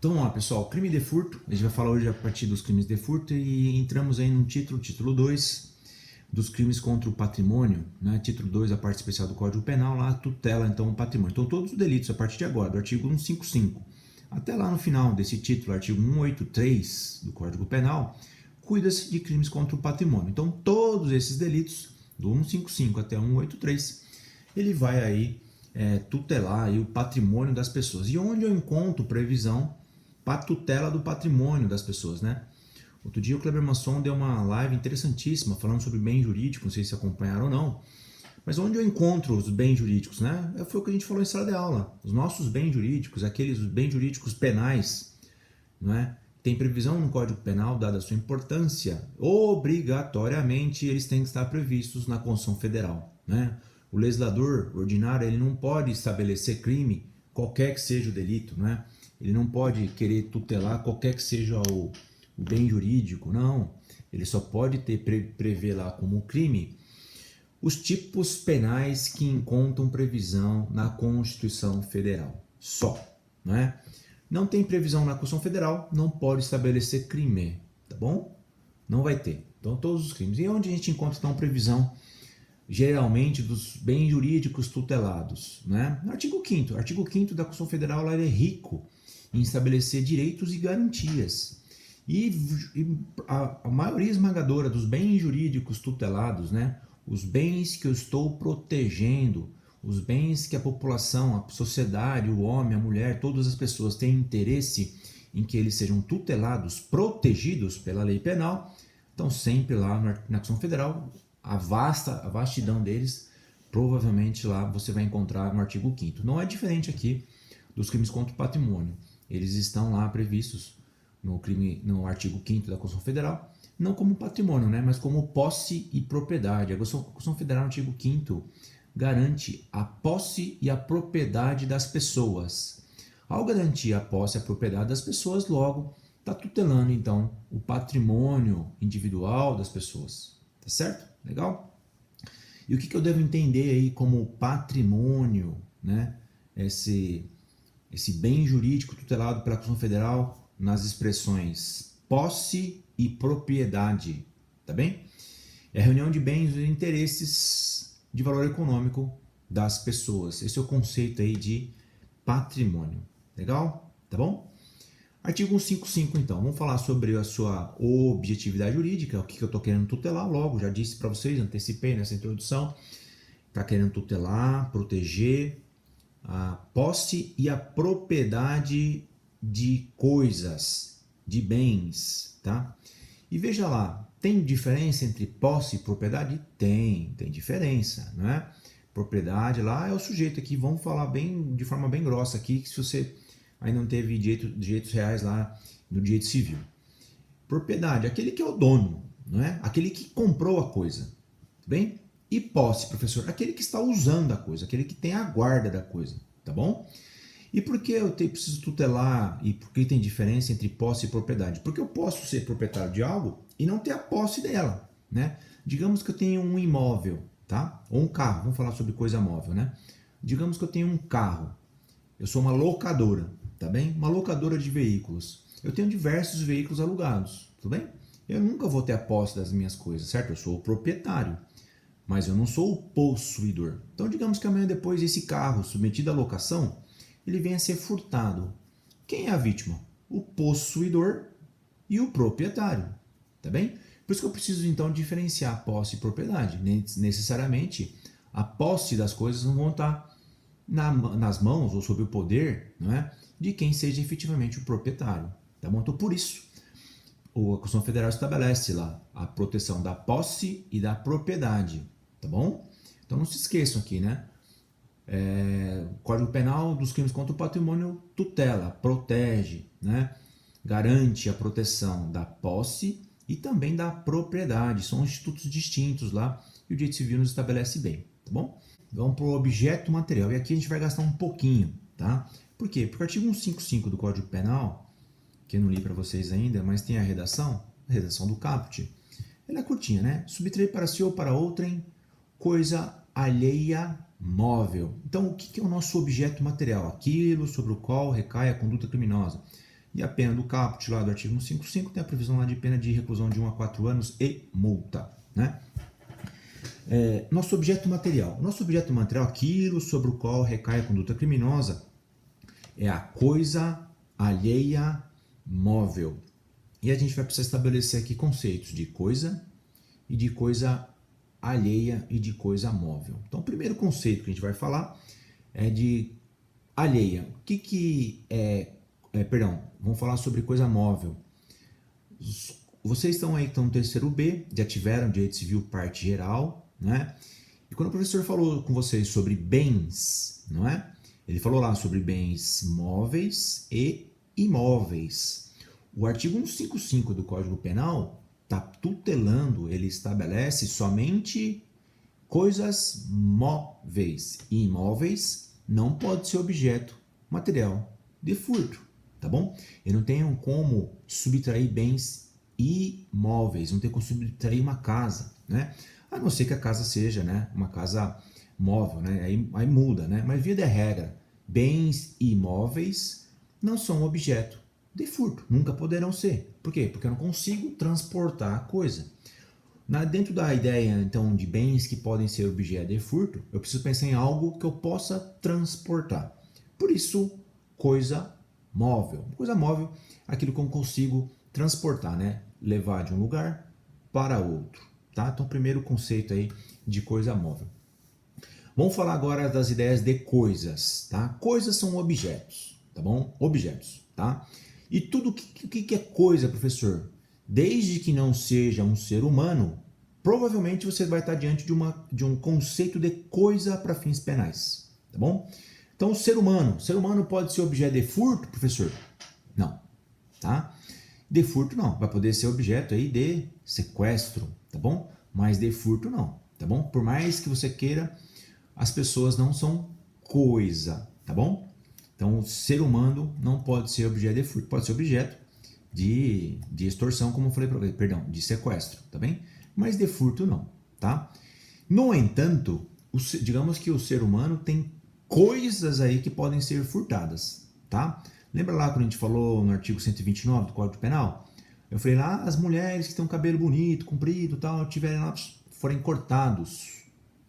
Então vamos lá, pessoal. Crime de furto. A gente vai falar hoje a partir dos crimes de furto e entramos aí no título 2 dos crimes contra o patrimônio, né? Título 2, a parte especial do Código Penal, lá tutela então o patrimônio. Então todos os delitos a partir de agora, do artigo 155 até lá no final desse título, artigo 183 do Código Penal, cuida-se de crimes contra o patrimônio. Então todos esses delitos, do 155 até 183, ele vai aí tutelar aí o patrimônio das pessoas. E onde eu encontro previsão para tutela do patrimônio das pessoas, né? Outro dia o Kleber Masson deu uma live interessantíssima falando sobre bem jurídico, não sei se acompanharam ou não, mas onde eu encontro os bens jurídicos, né? Foi o que a gente falou em sala de aula. Os nossos bens jurídicos, aqueles bens jurídicos penais, não é? Tem previsão no Código Penal, dada a sua importância, obrigatoriamente eles têm que estar previstos na Constituição Federal, né? O legislador ordinário ele não pode estabelecer crime, qualquer que seja o delito, né? Ele não pode querer tutelar qualquer que seja o bem jurídico, não. Ele só pode prever lá como crime os tipos penais que encontram previsão na Constituição Federal. Só, não é? Não tem previsão na Constituição Federal, não pode estabelecer crime, tá bom? Não vai ter. Então todos os crimes. E onde a gente encontra então previsão geralmente dos bens jurídicos tutelados, né? No artigo 5º. O artigo 5º da Constituição Federal lá, ele é rico em estabelecer direitos e garantias. E a maioria esmagadora dos bens jurídicos tutelados, né? Os bens que eu estou protegendo, os bens que a população, a sociedade, o homem, a mulher, todas as pessoas têm interesse em que eles sejam tutelados, protegidos pela lei penal, estão sempre lá na Constituição Federal. A vastidão deles, provavelmente lá você vai encontrar no artigo 5º. Não é diferente aqui dos crimes contra o patrimônio. Eles estão lá previstos no artigo 5º da Constituição Federal, não como patrimônio, né, mas como posse e propriedade. A Constituição Federal, no artigo 5º, garante a posse e a propriedade das pessoas. Ao garantir a posse e a propriedade das pessoas, logo está tutelando então o patrimônio individual das pessoas. Tá certo? Legal? E o que eu devo entender aí como patrimônio, né? Esse bem jurídico tutelado pela Constituição Federal nas expressões posse e propriedade, tá bem? É a reunião de bens e interesses de valor econômico das pessoas. Esse é o conceito aí de patrimônio. Legal? Tá bom? Artigo 155, então. Vamos falar sobre a sua objetividade jurídica, o que eu estou querendo tutelar logo. Já disse para vocês, antecipei nessa introdução. Está querendo tutelar, proteger a posse e a propriedade de coisas, de bens, tá? E veja lá, tem diferença entre posse e propriedade? Tem diferença, não é? Propriedade lá é o sujeito aqui, vamos falar de forma bem grossa aqui, que se você aí não teve direitos reais lá no direito civil. Propriedade, aquele que é o dono, não é? Aquele que comprou a coisa, tá bem? E posse, professor, aquele que está usando a coisa, aquele que tem a guarda da coisa, tá bom? E por que eu preciso tutelar e por que tem diferença entre posse e propriedade? Porque eu posso ser proprietário de algo e não ter a posse dela, né? Digamos que eu tenho um imóvel, tá? Ou um carro, vamos falar sobre coisa móvel, né? Digamos que eu tenho um carro, eu sou uma locadora, tá bem? Uma locadora de veículos. Eu tenho diversos veículos alugados, tudo bem? Eu nunca vou ter a posse das minhas coisas, certo? Eu sou o proprietário, mas eu não sou o possuidor. Então digamos que amanhã depois esse carro submetido à locação, ele venha a ser furtado. Quem é a vítima? O possuidor e o proprietário, tá bem? Por isso que eu preciso então diferenciar posse e propriedade. Necessariamente a posse das coisas não vão estar nas mãos ou sob o poder, não é, de quem seja efetivamente o proprietário, tá bom? Então por isso a Constituição Federal estabelece lá a proteção da posse e da propriedade, tá bom? Então não se esqueçam aqui, né? O Código Penal dos crimes contra o patrimônio tutela, protege, né? Garante a proteção da posse e também da propriedade. São institutos distintos lá e o direito civil nos estabelece bem, tá bom? Vamos para o objeto material e aqui a gente vai gastar um pouquinho, tá? Por quê? Porque o artigo 155 do Código Penal, que eu não li para vocês ainda, mas tem a redação do caput, ela é curtinha, né? Subtrair para si ou para outrem coisa alheia móvel. Então, o que é o nosso objeto material? Aquilo sobre o qual recai a conduta criminosa. E a pena do caput lá do artigo 155 tem a previsão lá de pena de reclusão de 1 a 4 anos e multa, né? Nosso objeto material. Nosso objeto material, aquilo sobre o qual recai a conduta criminosa, é a coisa alheia móvel. E a gente vai precisar estabelecer aqui conceitos de coisa e de coisa alheia e de coisa móvel. Então, o primeiro conceito que a gente vai falar é de alheia. O que perdão, vamos falar sobre coisa móvel. Vocês estão aí que estão no terceiro B, já tiveram direito civil parte geral, né? E quando o professor falou com vocês sobre bens, não é? Ele falou lá sobre bens móveis e imóveis. O artigo 155 do Código Penal está tutelando, ele estabelece somente coisas móveis. E imóveis não pode ser objeto material de furto, tá bom? Eu não tenho como subtrair bens imóveis, não tenho como subtrair uma casa, né? A não ser que a casa seja, né, uma casa móvel, né? Aí muda, né? Mas via de regra, bens imóveis não são objeto de furto, nunca poderão ser. Por quê? Porque eu não consigo transportar a coisa. Dentro da ideia, então, de bens que podem ser objeto de furto, eu preciso pensar em algo que eu possa transportar. Por isso, coisa móvel. Coisa móvel, aquilo que eu consigo transportar, né? Levar de um lugar para outro, tá? Então, primeiro conceito aí de coisa móvel. Vamos falar agora das ideias de coisas, tá? Coisas são objetos, tá bom? Objetos, tá? E tudo o que é coisa, professor? Desde que não seja um ser humano, provavelmente você vai estar diante de um conceito de coisa para fins penais, tá bom? Então, ser humano pode ser objeto de furto, professor? Não, tá? De furto não, vai poder ser objeto aí de sequestro, tá bom? Mas de furto não, tá bom? Por mais que você queira, as pessoas não são coisa, tá bom? Então, ser humano não pode ser objeto de furto, pode ser objeto de extorsão, como eu falei para você, perdão, de sequestro, tá bem? Mas de furto não, tá? No entanto, digamos que o ser humano tem coisas aí que podem ser furtadas, tá? Lembra lá quando a gente falou no artigo 129 do Código Penal? Eu falei lá, as mulheres que têm um cabelo bonito, comprido, tal, tiverem lá, forem cortados,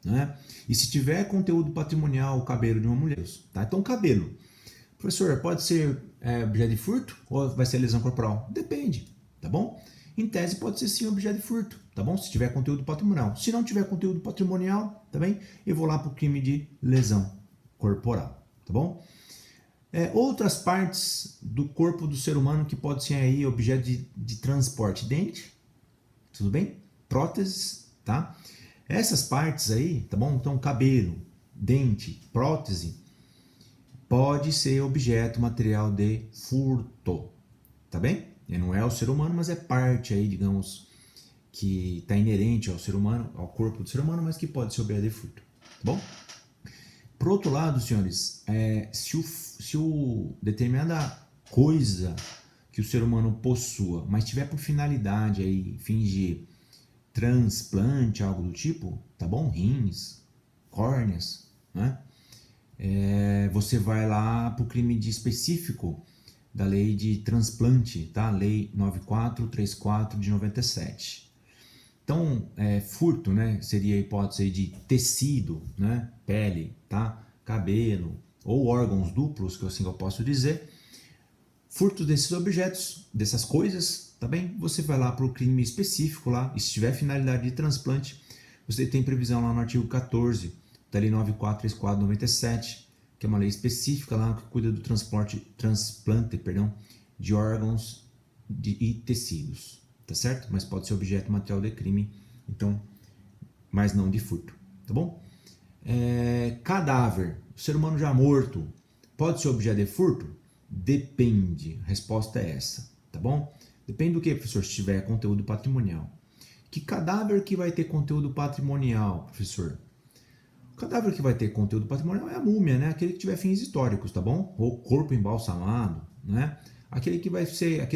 né? E se tiver conteúdo patrimonial, o cabelo de uma mulher, tá? Então, cabelo. Professor, pode ser objeto de furto ou vai ser lesão corporal? Depende, tá bom? Em tese pode ser sim objeto de furto, tá bom? Se tiver conteúdo patrimonial. Se não tiver conteúdo patrimonial, tá bem? Eu vou lá para o crime de lesão corporal, tá bom? Outras partes do corpo do ser humano que pode ser aí objeto de transporte. Dente, tudo bem? Próteses, tá? Essas partes aí, tá bom? Então, cabelo, dente, prótese, pode ser objeto material de furto, tá bem? E não é o ser humano, mas é parte aí, digamos, que está inerente ao ser humano, ao corpo do ser humano, mas que pode ser objeto de furto, tá bom? Por outro lado, senhores, se o determinada coisa que o ser humano possua, mas tiver por finalidade aí, fins de transplante, algo do tipo, tá bom? Rins, córneas, né? Você vai lá para o crime de específico da lei de transplante, tá? Lei 9434 de 97. Então, furto, né? Seria a hipótese de tecido, né? Pele, tá? Cabelo ou órgãos duplos, que assim eu posso dizer. Furto desses objetos, dessas coisas, tá bem? Você vai lá para o crime específico lá, e se tiver finalidade de transplante, você tem previsão lá no artigo 14 da lei 9434 de 97, que é uma lei específica lá que cuida do transplante, de órgãos e tecidos, tá certo? Mas pode ser objeto material de crime, então, mas não de furto, tá bom? Cadáver, o ser humano já morto, pode ser objeto de furto? Depende, a resposta é essa, tá bom? Depende do que, professor, se tiver conteúdo patrimonial. Que cadáver que vai ter conteúdo patrimonial, professor? O cadáver que vai ter conteúdo patrimonial é a múmia, né? Aquele que tiver fins históricos, tá bom? Ou corpo embalsamado, né? Aquele que vai ser, que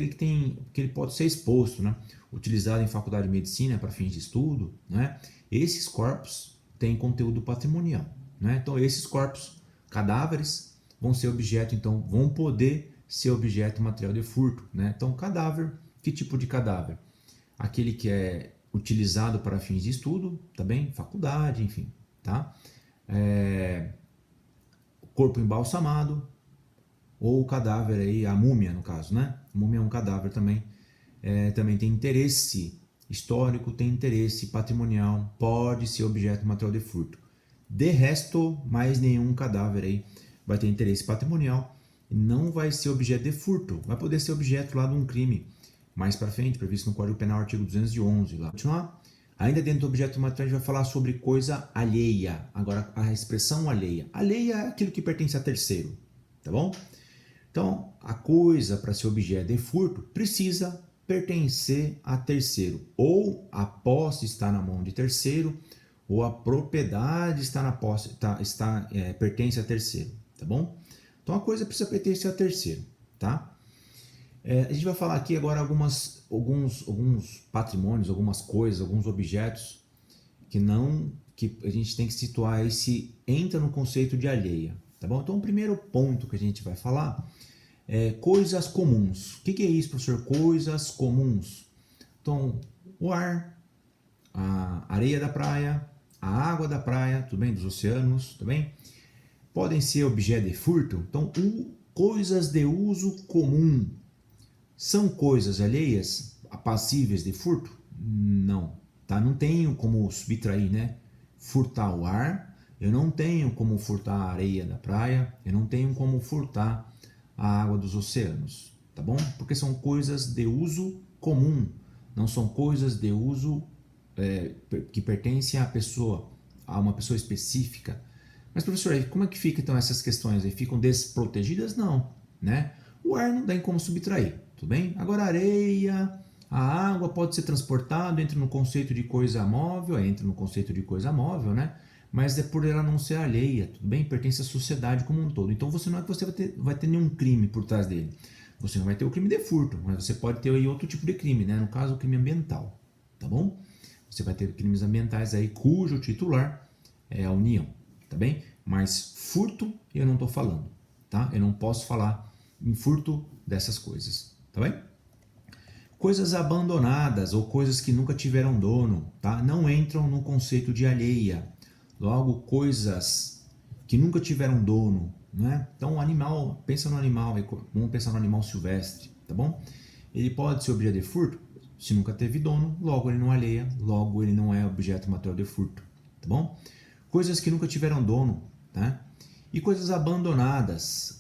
ele pode ser exposto, né? Utilizado em faculdade de medicina para fins de estudo, né? Esses corpos têm conteúdo patrimonial, né? Então esses corpos, cadáveres, vão ser objeto, então vão poder ser objeto material de furto, né? Então, cadáver, que tipo de cadáver? Aquele que é utilizado para fins de estudo, tá bem? Faculdade, enfim, tá? Corpo embalsamado, ou o cadáver aí, a múmia no caso, né? A múmia é um cadáver também. Também tem interesse histórico, tem interesse patrimonial, pode ser objeto material de furto. De resto, mais nenhum cadáver aí vai ter interesse patrimonial, não vai ser objeto de furto, vai poder ser objeto lá de um crime mais para frente, previsto no Código Penal, artigo 211. Lá. Continuar. Ainda dentro do objeto material, a gente vai falar sobre coisa alheia. Agora, a expressão alheia. Alheia é aquilo que pertence a terceiro, tá bom? Então, a coisa para ser objeto de furto precisa pertencer a terceiro. Ou a posse está na mão de terceiro, ou a propriedade está na posse, pertence a terceiro, tá bom? Então, a coisa precisa pertencer a terceiro, tá? A gente vai falar aqui agora alguns patrimônios, algumas coisas, alguns objetos que a gente tem que situar aí se entra no conceito de alheia, tá bom? Então, o primeiro ponto que a gente vai falar é coisas comuns. O que é isso, professor? Coisas comuns. Então, o ar, a areia da praia, a água da praia, tudo bem? Dos oceanos, tudo bem? Podem ser objeto de furto. Então, coisas de uso comum. São coisas alheias, passíveis de furto? Não, tá? Não tenho como subtrair, né? Furtar o ar, eu não tenho como furtar a areia da praia, eu não tenho como furtar a água dos oceanos, tá bom? Porque são coisas de uso comum, não são coisas de uso que pertencem à pessoa, a uma pessoa específica. Mas, professor, aí como é que fica então essas questões? Aí ficam desprotegidas? Não, né? O ar não tem como subtrair, tudo bem? Agora a areia, a água pode ser transportado, entra no conceito de coisa móvel, né? Mas é por ela não ser alheia, tudo bem? Pertence à sociedade como um todo. Então você não é que você vai ter nenhum crime por trás dele. Você não vai ter o crime de furto, mas você pode ter aí outro tipo de crime, né? No caso, o crime ambiental, tá bom? Você vai ter crimes ambientais aí cujo titular é a União, tá bem? Mas furto eu não estou falando, tá? Eu não posso falar em furto dessas coisas, tá bem? Coisas abandonadas ou coisas que nunca tiveram dono, tá? Não entram no conceito de alheia. Logo, coisas que nunca tiveram dono, né? Então, o animal, pensa no animal, vamos pensar no animal silvestre, tá bom? Ele pode ser objeto de furto se nunca teve dono, logo ele não alheia, logo ele não é objeto material de furto, tá bom? Coisas que nunca tiveram dono, tá? E coisas abandonadas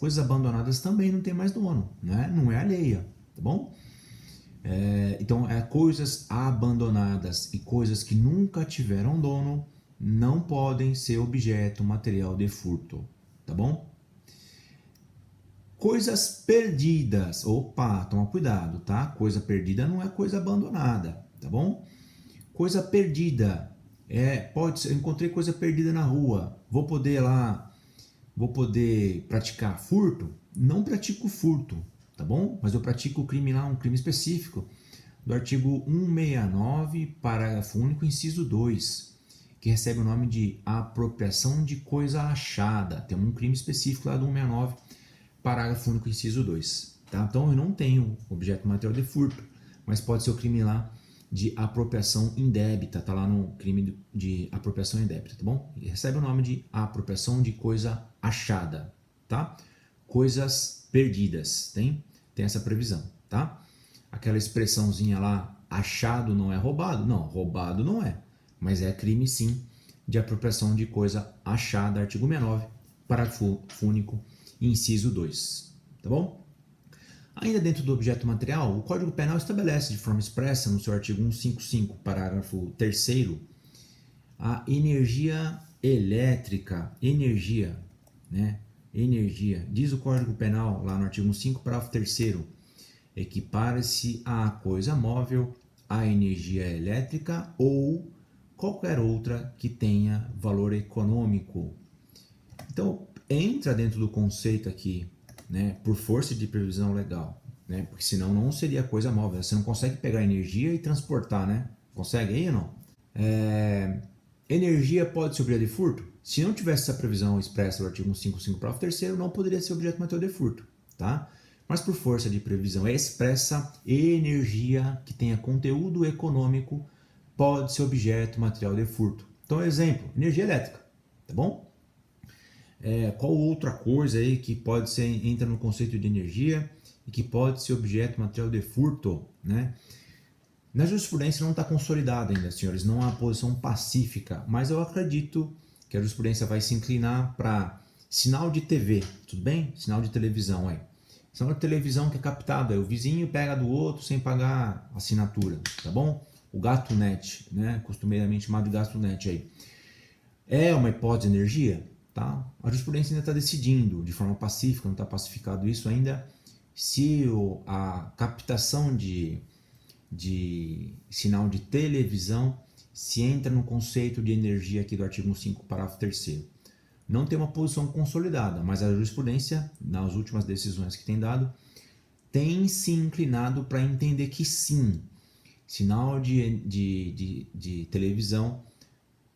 também não tem mais dono, né? Não é alheia, tá bom? Então, coisas abandonadas e coisas que nunca tiveram dono não podem ser objeto material de furto, tá bom? Coisas perdidas, opa, toma cuidado, tá? Coisa perdida não é coisa abandonada, tá bom? Coisa perdida pode ser, eu encontrei coisa perdida na rua, vou poder praticar furto? Não pratico furto, tá bom? Mas eu pratico o crime lá, um crime específico do artigo 169, parágrafo único, inciso 2, que recebe o nome de apropriação de coisa achada. Tem um crime específico lá do 169, parágrafo único, inciso 2. Tá? Então eu não tenho objeto material de furto, mas pode ser o crime lá de apropriação indébita, tá lá no crime de apropriação indébita, tá bom? E recebe o nome de apropriação de coisa achada, tá? Coisas perdidas, tem essa previsão, tá? Aquela expressãozinha lá, achado não é roubado? Não, roubado não é, mas é crime sim de apropriação de coisa achada, artigo 69, parágrafo único, inciso 2, tá bom? Ainda dentro do objeto material, o Código Penal estabelece de forma expressa, no seu artigo 155, parágrafo 3º, a energia elétrica, né? Energia. Diz o Código Penal, lá no artigo 155, parágrafo 3º, equipara-se à coisa móvel a energia elétrica ou qualquer outra que tenha valor econômico. Então, entra dentro do conceito aqui, né, por força de previsão legal, né, porque senão não seria coisa móvel. Você não consegue pegar energia e transportar, né? Consegue aí ou não? Energia pode ser objeto de furto? Se não tivesse essa previsão expressa do artigo 155, parágrafo 3º, não poderia ser objeto material de furto, tá? mas por força de previsão expressa, energia que tenha conteúdo econômico pode ser objeto material de furto. Então, exemplo, energia elétrica, tá bom? Qual outra coisa aí que pode ser, entra no conceito de energia e que pode ser objeto material de furto, né? Na jurisprudência não está consolidada ainda, senhores, não há posição pacífica, mas eu acredito que a jurisprudência vai se inclinar para sinal de TV, tudo bem? Sinal de televisão aí. Sinal de televisão que é captado, aí o vizinho pega do outro sem pagar assinatura, tá bom? O gato net, né? Costumeiramente chamado de gato net aí. É uma hipótese de energia? Tá? A jurisprudência ainda está decidindo de forma pacífica, não está pacificado isso ainda, se a captação de sinal de televisão se entra no conceito de energia aqui do artigo 5, parágrafo 3º. Não tem uma posição consolidada, mas a jurisprudência, nas últimas decisões que tem dado, tem se inclinado para entender que sim, sinal de televisão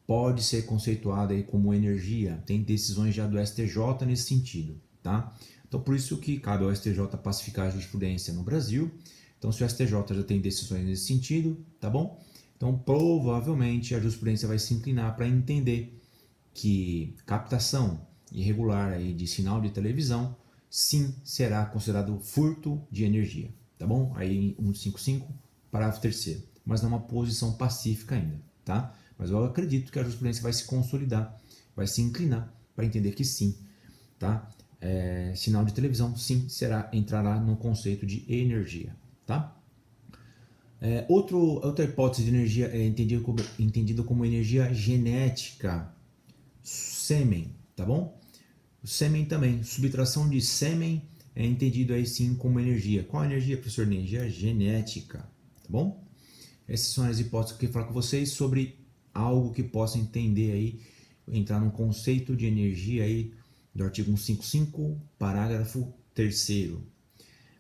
pode ser conceituado aí como energia. Tem decisões já do STJ nesse sentido, tá? Então, por isso que cabe ao STJ pacificar a jurisprudência no Brasil. Então, se o STJ já tem decisões nesse sentido, tá bom? Então, provavelmente a jurisprudência vai se inclinar para entender que captação irregular aí de sinal de televisão, sim, será considerado furto de energia, tá bom? Aí 155, parágrafo 3º, mas não é uma posição pacífica ainda, tá? Mas eu acredito que a jurisprudência vai se consolidar, vai se inclinar para entender que sim, tá? Sinal de televisão, sim, entrará no conceito de energia, tá? Outra hipótese de energia é entendida como energia genética, sêmen, tá bom? O sêmen também, subtração de sêmen é entendido aí sim como energia. Qual energia, professor? Energia genética, tá bom? Essas são as hipóteses que eu quero falar com vocês sobre algo que possa entender aí, entrar no conceito de energia aí do artigo 155, parágrafo 3º.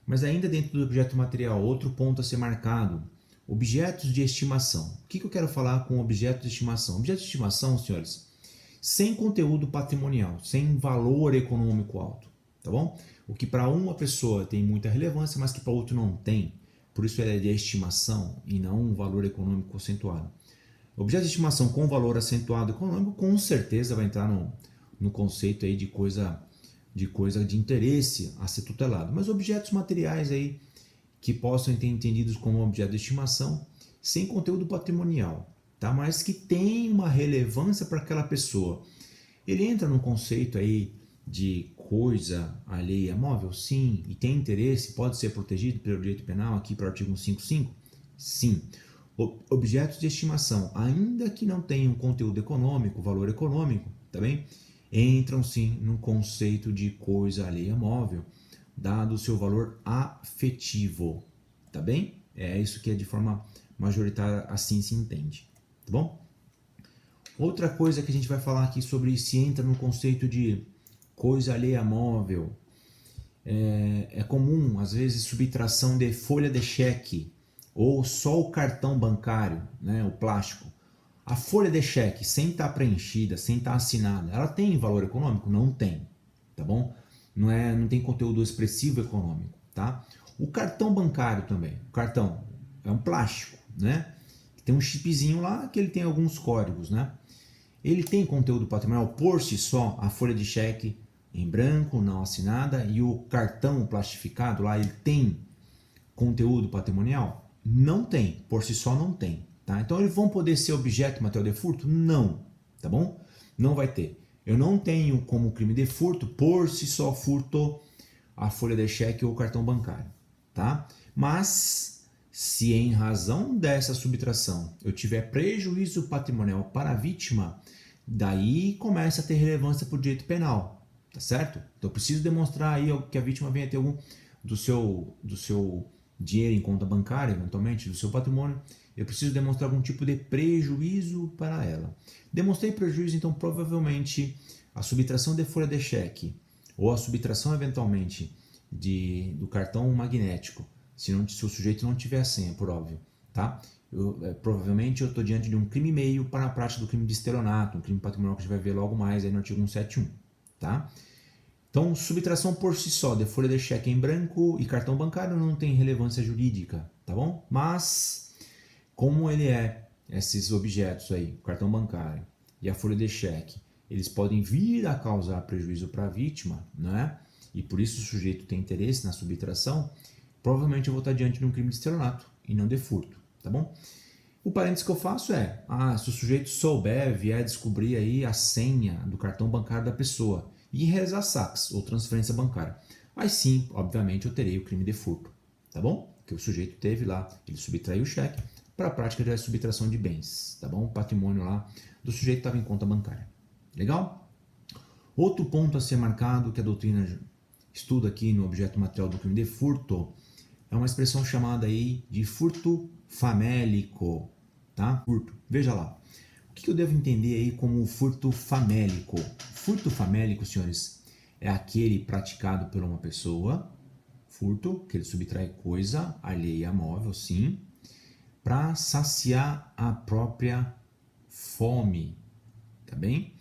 Mas ainda dentro do objeto material, outro ponto a ser marcado, objetos de estimação. O que eu quero falar com objetos de estimação? Objetos de estimação, senhores, sem conteúdo patrimonial, sem valor econômico alto, tá bom? O que para uma pessoa tem muita relevância, mas que para outro não tem. Por isso ele é de estimação e não um valor econômico acentuado. Objeto de estimação com valor acentuado econômico com certeza vai entrar no conceito aí de coisa de interesse a ser tutelado. Mas objetos materiais aí que possam ser entendidos como objeto de estimação sem conteúdo patrimonial, tá? Mas que tem uma relevância para aquela pessoa. Ele entra no conceito aí de coisa alheia móvel? Sim. E tem interesse? Pode ser protegido pelo direito penal aqui para o artigo 155? Sim. Objetos de estimação, ainda que não tenham conteúdo econômico, valor econômico, tá bem? Entram sim no conceito de coisa alheia móvel, dado o seu valor afetivo, tá bem? É isso que é de forma majoritária, assim se entende, tá bom? Outra coisa que a gente vai falar aqui sobre se entra no conceito de coisa alheia móvel, é comum, às vezes, subtração de folha de cheque, ou só o cartão bancário, né, o plástico. A folha de cheque, sem estar preenchida, sem estar assinada, ela tem valor econômico? Não tem, tá bom? Não tem conteúdo expressivo econômico, tá? O cartão bancário também. O cartão é um plástico, né? Tem um chipzinho lá que ele tem alguns códigos, né? Ele tem conteúdo patrimonial por si só, a folha de cheque em branco, não assinada, e o cartão plastificado lá, ele tem conteúdo patrimonial? Não tem, por si só não tem, tá? Então eles vão poder ser objeto material de furto? Não, tá bom? Não vai ter. Eu não tenho como crime de furto, por si só furto a folha de cheque ou o cartão bancário, tá? Mas se em razão dessa subtração eu tiver prejuízo patrimonial para a vítima, daí começa a ter relevância para o direito penal, tá certo? Então eu preciso demonstrar aí que a vítima venha ter algum do seu dinheiro em conta bancária, eventualmente, do seu patrimônio, eu preciso demonstrar algum tipo de prejuízo para ela. Demonstrei prejuízo, então provavelmente a subtração de folha de cheque ou a subtração eventualmente do cartão magnético, se o sujeito não tiver a senha, por óbvio, tá? Provavelmente eu estou diante de um crime meio para a prática do crime de estelionato, um crime patrimonial que a gente vai ver logo mais aí no artigo 171, tá? Então, subtração por si só de folha de cheque em branco e cartão bancário não tem relevância jurídica, tá bom? Mas, como ele é esses objetos aí, o cartão bancário e a folha de cheque, eles podem vir a causar prejuízo para a vítima, né? E por isso o sujeito tem interesse na subtração, provavelmente eu vou estar diante de um crime de estelionato e não de furto, tá bom? O parênteses que eu faço é, se o sujeito souber, vier descobrir aí a senha do cartão bancário da pessoa e realizar saques ou transferência bancária, aí sim, obviamente, eu terei o crime de furto, tá bom? Que o sujeito teve lá, ele subtraiu o cheque para a prática de subtração de bens, tá bom? O patrimônio lá do sujeito estava em conta bancária. Legal? Outro ponto a ser marcado que a doutrina estuda aqui no objeto material do crime de furto é uma expressão chamada aí de furto famélico, tá? Furto. Veja lá. O que eu devo entender aí como furto famélico? Furto famélico, senhores, é aquele praticado por uma pessoa, furto, que ele subtrai coisa alheia móvel, sim, para saciar a própria fome, tá bem?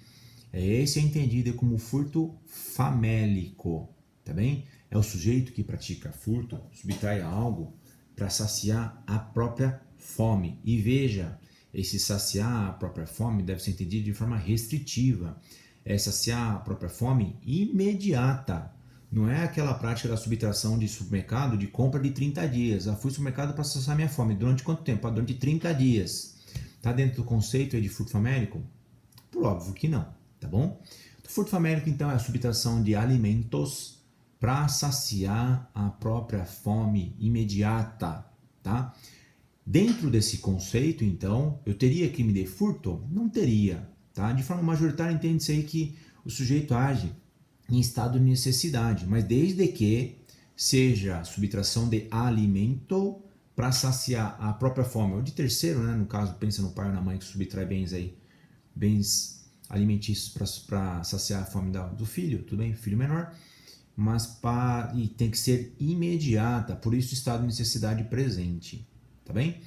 Esse é entendido como furto famélico, tá bem? É o sujeito que pratica furto, subtrai algo para saciar a própria fome. E veja, esse saciar a própria fome deve ser entendido de forma restritiva. É saciar a própria fome imediata. Não é aquela prática da subtração de supermercado de compra de 30 dias. Fui ao supermercado para saciar minha fome. Durante quanto tempo? Durante 30 dias. Está dentro do conceito aí de furto famélico? Por óbvio que não, tá bom? O furto famélico, então, é a subtração de alimentos para saciar a própria fome imediata, tá? Dentro desse conceito, então, eu teria crime de furto? Não teria, tá? De forma majoritária, entende-se aí que o sujeito age em estado de necessidade, mas desde que seja subtração de alimento para saciar a própria fome, ou de terceiro, né? No caso, pensa no pai ou na mãe que subtrai bens aí, bens alimentícios para saciar a fome do filho, tudo bem? Filho menor, mas e tem que ser imediata, por isso estado de necessidade presente, tá bem?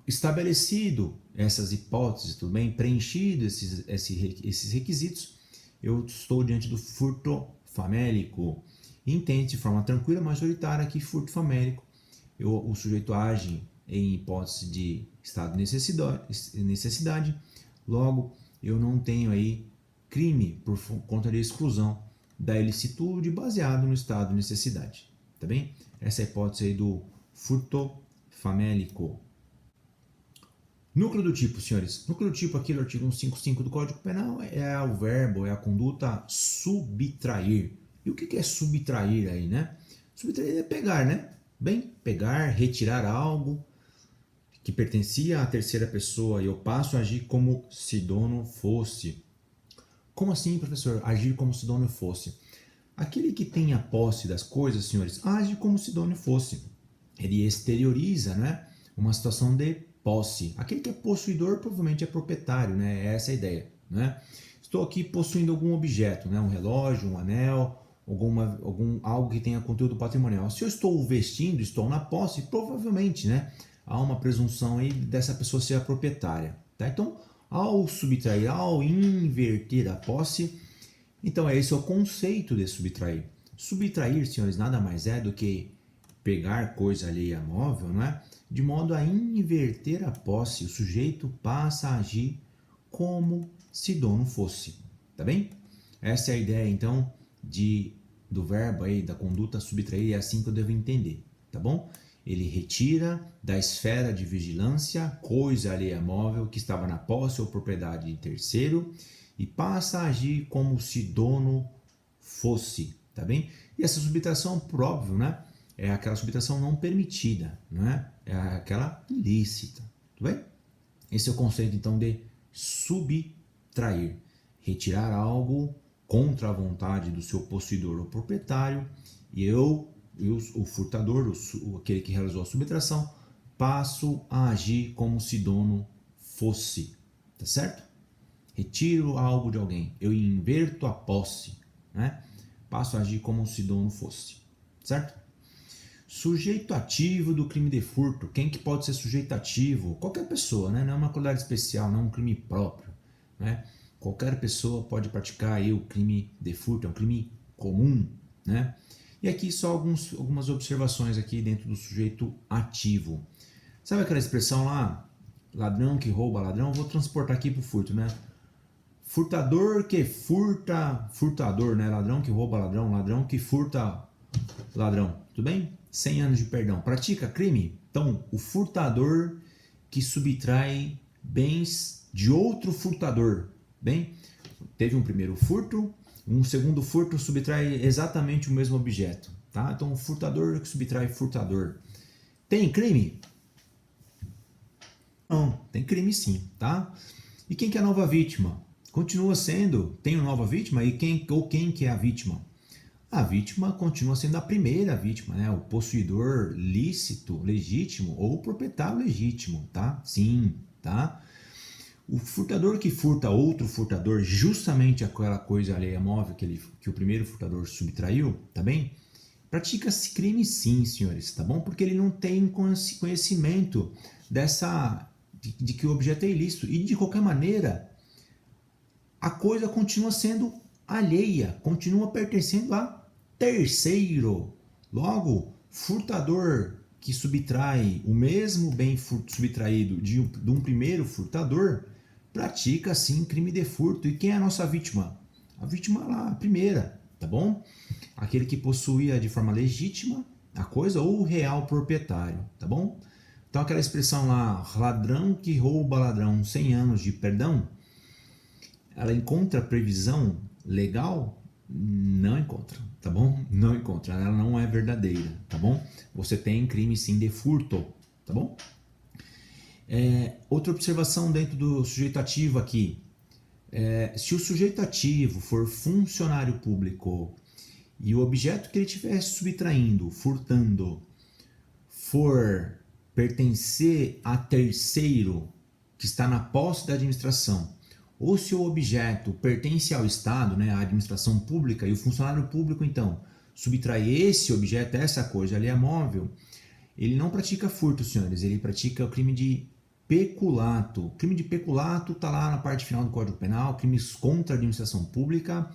Estabelecido essas hipóteses, tudo bem? Preenchido esses requisitos, eu estou diante do furto famélico. Entende de forma tranquila, majoritária, que furto famélico, o sujeito age em hipótese de estado de necessidade, logo eu não tenho aí crime por conta de exclusão da ilicitude baseado no estado de necessidade, tá bem? Essa é a hipótese aí do furto famélico. Núcleo do tipo, senhores. Núcleo do tipo aqui do artigo 155 do Código Penal é o verbo, é a conduta subtrair. E o que é subtrair aí, né? Subtrair é pegar, né? Bem, pegar, retirar algo que pertencia à terceira pessoa e eu passo a agir como se dono fosse. Como assim, professor? Agir como se dono fosse? Aquele que tem a posse das coisas, senhores, age como se dono fosse. Ele exterioriza, né, uma situação de posse. Aquele que é possuidor provavelmente é proprietário, né? Essa é a ideia, né? Estou aqui possuindo algum objeto, né? Um relógio, um anel, algo que tenha conteúdo patrimonial. Se eu estou vestindo, estou na posse, provavelmente, né? Há uma presunção aí dessa pessoa ser a proprietária, tá? Então, ao subtrair, ao inverter a posse, então esse é o conceito de subtrair. Subtrair, senhores, nada mais é do que pegar coisa alheia móvel, não é? De modo a inverter a posse, o sujeito passa a agir como se dono fosse, tá bem? Essa é a ideia, então, do verbo aí, da conduta subtrair, é assim que eu devo entender, tá bom? Ele retira da esfera de vigilância coisa alheia móvel que estava na posse ou propriedade de terceiro e passa a agir como se dono fosse, tá bem? E essa subtração, por óbvio, né? É aquela subtração não permitida, não é? É aquela ilícita, tudo bem? Esse é o conceito, então, de subtrair. Retirar algo contra a vontade do seu possuidor ou proprietário e o furtador, aquele que realizou a subtração, passo a agir como se dono fosse, tá certo? Retiro algo de alguém, eu inverto a posse, né? Passo a agir como se dono fosse, certo? Sujeito ativo do crime de furto. Quem que pode ser sujeito ativo? Qualquer pessoa, né? Não é uma qualidade especial, não é um crime próprio, né? Qualquer pessoa pode praticar aí o crime de furto, é um crime comum, né? E aqui só algumas observações aqui dentro do sujeito ativo. Sabe aquela expressão lá, ladrão que rouba ladrão? Vou transportar aqui para o furto, né? Furtador que furta furtador, né? Ladrão que rouba ladrão, ladrão que furta ladrão, tudo bem? 100 anos de perdão. Pratica crime? Então, o furtador que subtrai bens de outro furtador, bem? Teve um primeiro furto, um segundo furto subtrai exatamente o mesmo objeto, tá? Então, o furtador que subtrai furtador. Tem crime? Não, tem crime sim, tá? E quem que é a nova vítima? Continua sendo, tem uma nova vítima, e quem que é a vítima? A vítima continua sendo a primeira vítima, né? O possuidor lícito, legítimo ou o proprietário legítimo, tá? Sim, tá? O furtador que furta outro furtador, justamente aquela coisa alheia móvel que o primeiro furtador subtraiu, tá bem? Pratica-se crime sim, senhores, tá bom? Porque ele não tem conhecimento de que o objeto é ilícito. E de qualquer maneira, a coisa continua sendo alheia, continua pertencendo a terceiro. Logo, furtador que subtrai o mesmo bem subtraído de um primeiro furtador, pratica sim crime de furto. E quem é a nossa vítima? A vítima lá, a primeira, tá bom? Aquele que possuía de forma legítima a coisa ou o real proprietário, tá bom? Então aquela expressão lá, ladrão que rouba ladrão, 100 anos de perdão, ela encontra previsão legal? Não encontra, tá bom? Não encontra, ela não é verdadeira, tá bom? Você tem crime sim de furto, tá bom? Outra observação dentro do sujeito ativo aqui. Se o sujeito ativo for funcionário público e o objeto que ele estiver subtraindo, furtando, for pertencer a terceiro que está na posse da administração, ou se o objeto pertence ao Estado, né, à administração pública, e o funcionário público, então, subtrai esse objeto, essa coisa ali é móvel, ele não pratica furto, senhores, ele pratica o crime de peculato. O crime de peculato está lá na parte final do Código Penal, crimes contra a administração pública,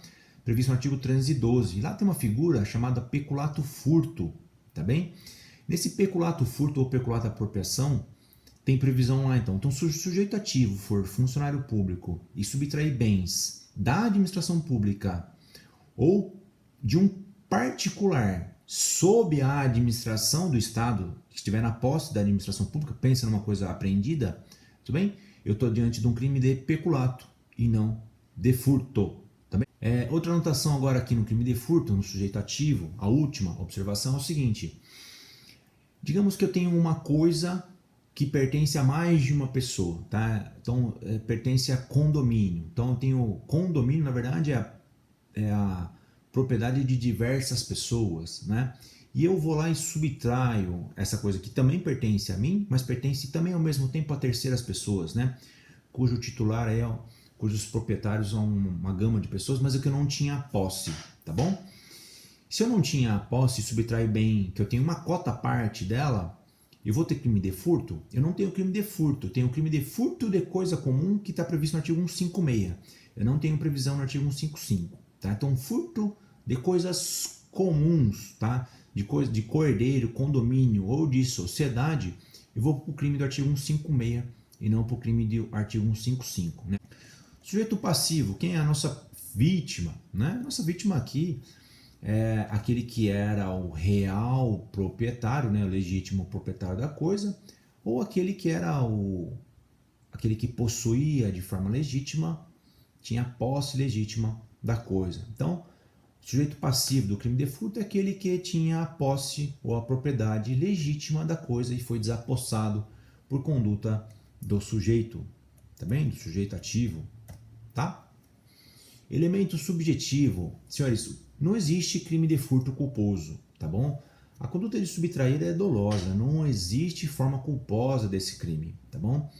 previsto no artigo 312. Lá tem uma figura chamada peculato furto, tá bem? Nesse peculato furto ou peculato apropriação, tem previsão lá então. Então, se o sujeito ativo for funcionário público e subtrair bens da administração pública ou de um particular sob a administração do Estado, que estiver na posse da administração pública, pensa numa coisa apreendida, tudo bem? Eu estou diante de um crime de peculato e não de furto. Tá bem? Outra anotação agora aqui no crime de furto, no sujeito ativo, a última observação é o seguinte. Digamos que eu tenho uma coisa que pertence a mais de uma pessoa, tá? Então, pertence a condomínio. Então, eu tenho condomínio, na verdade, é a propriedade de diversas pessoas, né? E eu vou lá e subtraio essa coisa que também pertence a mim, mas pertence também ao mesmo tempo a terceiras pessoas, né? Cujo titular cujos proprietários são uma gama de pessoas, mas é que eu não tinha posse, tá bom? Se eu não tinha posse e subtraio bem, que eu tenho uma cota à parte dela, eu vou ter crime de furto? Eu não tenho crime de furto, eu tenho crime de furto de coisa comum que está previsto no artigo 156. Eu não tenho previsão no artigo 155. Tá? Então, furto de coisas comuns, tá? de coerdeiro, condomínio ou de sociedade, eu vou para o crime do artigo 156 e não para o crime do artigo 155. Né? Sujeito passivo, quem é a nossa vítima? Né? A nossa vítima aqui é aquele que era o real proprietário, né, o legítimo proprietário da coisa, ou aquele que era aquele que possuía de forma legítima, tinha posse legítima da coisa. Então, o sujeito passivo do crime de furto é aquele que tinha a posse ou a propriedade legítima da coisa e foi desapossado por conduta do sujeito, tá bem? Do sujeito ativo, tá? Elemento subjetivo, senhores, não existe crime de furto culposo, tá bom? A conduta de subtrair é dolosa, não existe forma culposa desse crime, tá bom?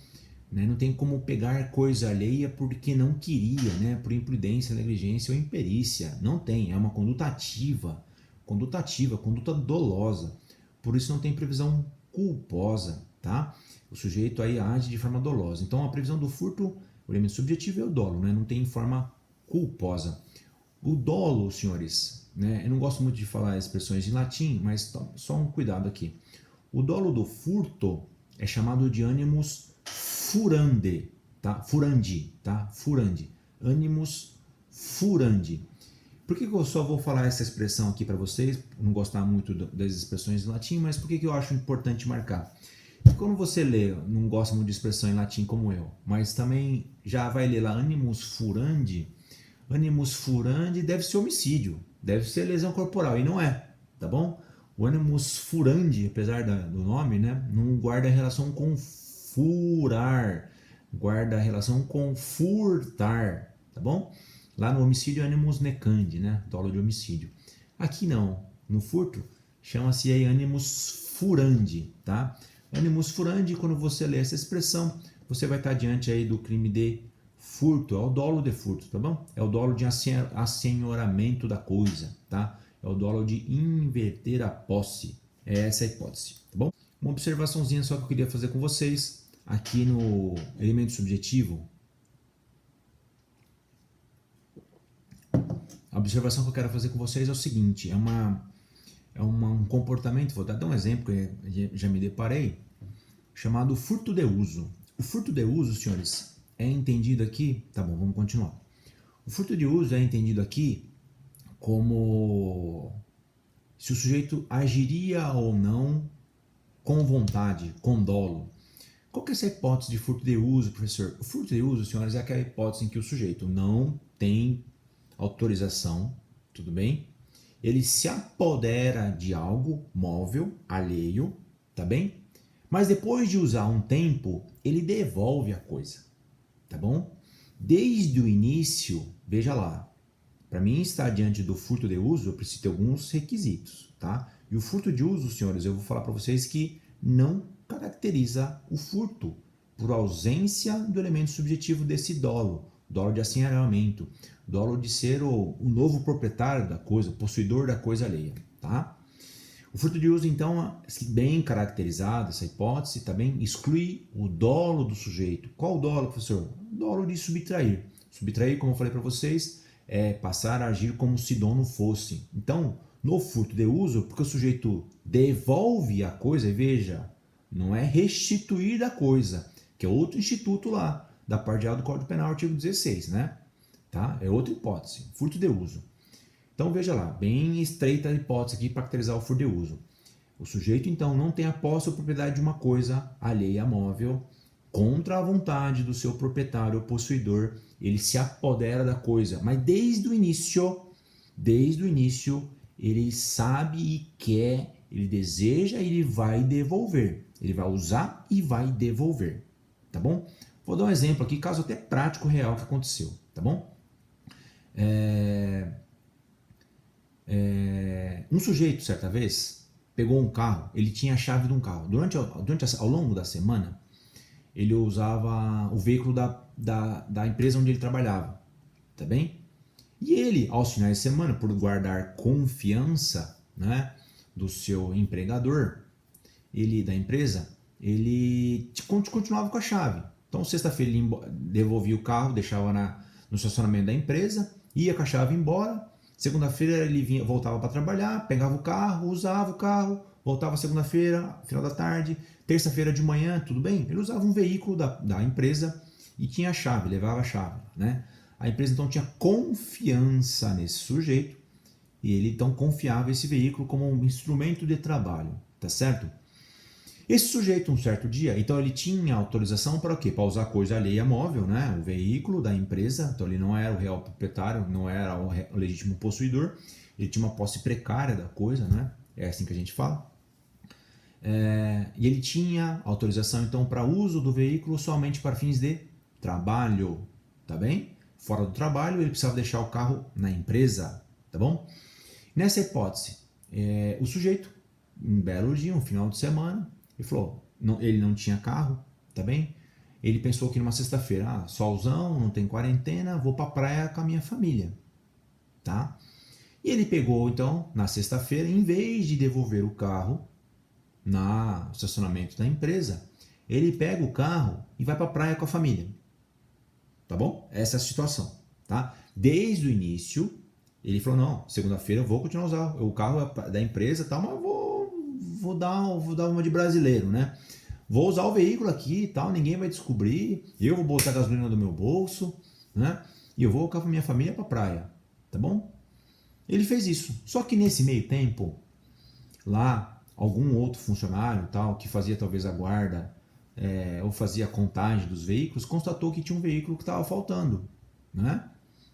Não tem como pegar coisa alheia porque não queria, né? Por imprudência, negligência ou imperícia. Não tem, é uma conduta ativa, conduta dolosa. Por isso não tem previsão culposa, tá? O sujeito aí age de forma dolosa. Então a previsão do furto, o elemento subjetivo é o dolo, né? Não tem forma culposa. O dolo, senhores, né? Eu não gosto muito de falar expressões em latim, mas só um cuidado aqui. O dolo do furto é chamado de animus furandi, tá? Furandi, tá? Furandi. Animus furandi. Por que eu só vou falar essa expressão aqui para vocês? Não gostar muito das expressões em latim, mas por que eu acho importante marcar? Quando você lê, não gosta muito de expressão em latim como eu, mas também já vai ler lá animus furandi. Animus furandi deve ser homicídio, deve ser lesão corporal, e não é, tá bom? O animus furandi, apesar do nome, né, não guarda relação com furar, guarda relação com furtar, tá bom? Lá no homicídio, animus necandi, né, dolo de homicídio. Aqui não, no furto, chama-se aí animus furandi, tá? Animus furandi, quando você lê essa expressão, você vai estar diante aí do crime de furto, é o dolo de furto, tá bom? É o dolo de assenhoramento da coisa, tá? É o dolo de inverter a posse. É essa a hipótese, tá bom? Uma observaçãozinha só que eu queria fazer com vocês aqui no elemento subjetivo. A observação que eu quero fazer com vocês é o seguinte, um comportamento, vou dar um exemplo que eu já me deparei, chamado furto de uso. O furto de uso, senhores, é entendido aqui, tá bom, vamos continuar. O furto de uso é entendido aqui como se o sujeito agiria ou não com vontade, com dolo. Qual que é essa hipótese de furto de uso, professor? O furto de uso, senhores, é aquela hipótese em que o sujeito não tem autorização, tudo bem? Ele se apodera de algo móvel, alheio, tá bem? Mas depois de usar um tempo, ele devolve a coisa, tá bom? Desde o início, veja lá, para mim estar diante do furto de uso, eu preciso ter alguns requisitos, tá? E o furto de uso, senhores, eu vou falar para vocês que não caracteriza o furto por ausência do elemento subjetivo desse dolo de assenhoramento, dolo de ser o novo proprietário da coisa, o possuidor da coisa alheia, tá? O furto de uso, então, bem caracterizado, essa hipótese também exclui o dolo do sujeito. Qual o dolo, professor? O dolo de subtrair. Subtrair, como eu falei para vocês, é passar a agir como se dono fosse. Então, no furto de uso, porque o sujeito devolve a coisa, e veja, não é restituir a coisa, que é outro instituto lá, da parte A do Código Penal, artigo 16, né? Tá? É outra hipótese, furto de uso. Então veja lá, bem estreita a hipótese aqui para caracterizar o furto de uso. O sujeito então não tem a posse ou propriedade de uma coisa alheia móvel contra a vontade do seu proprietário ou possuidor, ele se apodera da coisa, mas desde o início, ele sabe e quer, ele deseja e ele vai devolver. Ele vai usar e vai devolver, tá bom? Vou dar um exemplo aqui, caso até prático real que aconteceu, tá bom? Um sujeito, certa vez, pegou um carro, ele tinha a chave de um carro. Ao longo da semana, ele usava o veículo da empresa onde ele trabalhava, tá bem? E ele, aos finais de semana, por guardar confiança, né, do seu empregador, da empresa, ele continuava com a chave. Então, sexta-feira ele devolvia o carro, deixava no estacionamento da empresa, ia com a chave embora. Segunda-feira ele voltava para trabalhar, pegava o carro, usava o carro, voltava segunda-feira, final da tarde, terça-feira de manhã, tudo bem? Ele usava um veículo da empresa e tinha a chave, levava a chave, né? A empresa então tinha confiança nesse sujeito e ele então confiava esse veículo como um instrumento de trabalho, tá certo? Esse sujeito, um certo dia, então ele tinha autorização para o quê? Para usar coisa alheia móvel, né? O veículo da empresa, então ele não era o real proprietário, não era o legítimo possuidor, ele tinha uma posse precária da coisa, né? É assim que a gente fala. E ele tinha autorização então para uso do veículo somente para fins de trabalho, tá bem? Fora do trabalho, ele precisava deixar o carro na empresa, tá bom? Nessa hipótese, o sujeito, um belo dia, um final de semana, ele falou, ele não tinha carro, tá bem? Ele pensou que numa sexta-feira, solzão, não tem quarentena, vou pra praia com a minha família, tá? E ele pegou, então, na sexta-feira, em vez de devolver o carro no estacionamento da empresa, ele pega o carro e vai pra praia com a família, tá bom? Essa é a situação, tá? Desde o início, Ele falou, não, segunda-feira eu vou continuar a usar o carro da empresa, tal, mas vou dar uma de brasileiro, né? Vou usar o veículo aqui e tal, ninguém vai descobrir, eu vou botar gasolina do meu bolso, né? E eu vou colocar minha família pra praia, tá bom? Ele fez isso. Só que nesse meio tempo, lá, algum outro funcionário tal, que fazia talvez a guarda ou fazia a contagem dos veículos, constatou que tinha um veículo que estava faltando, né?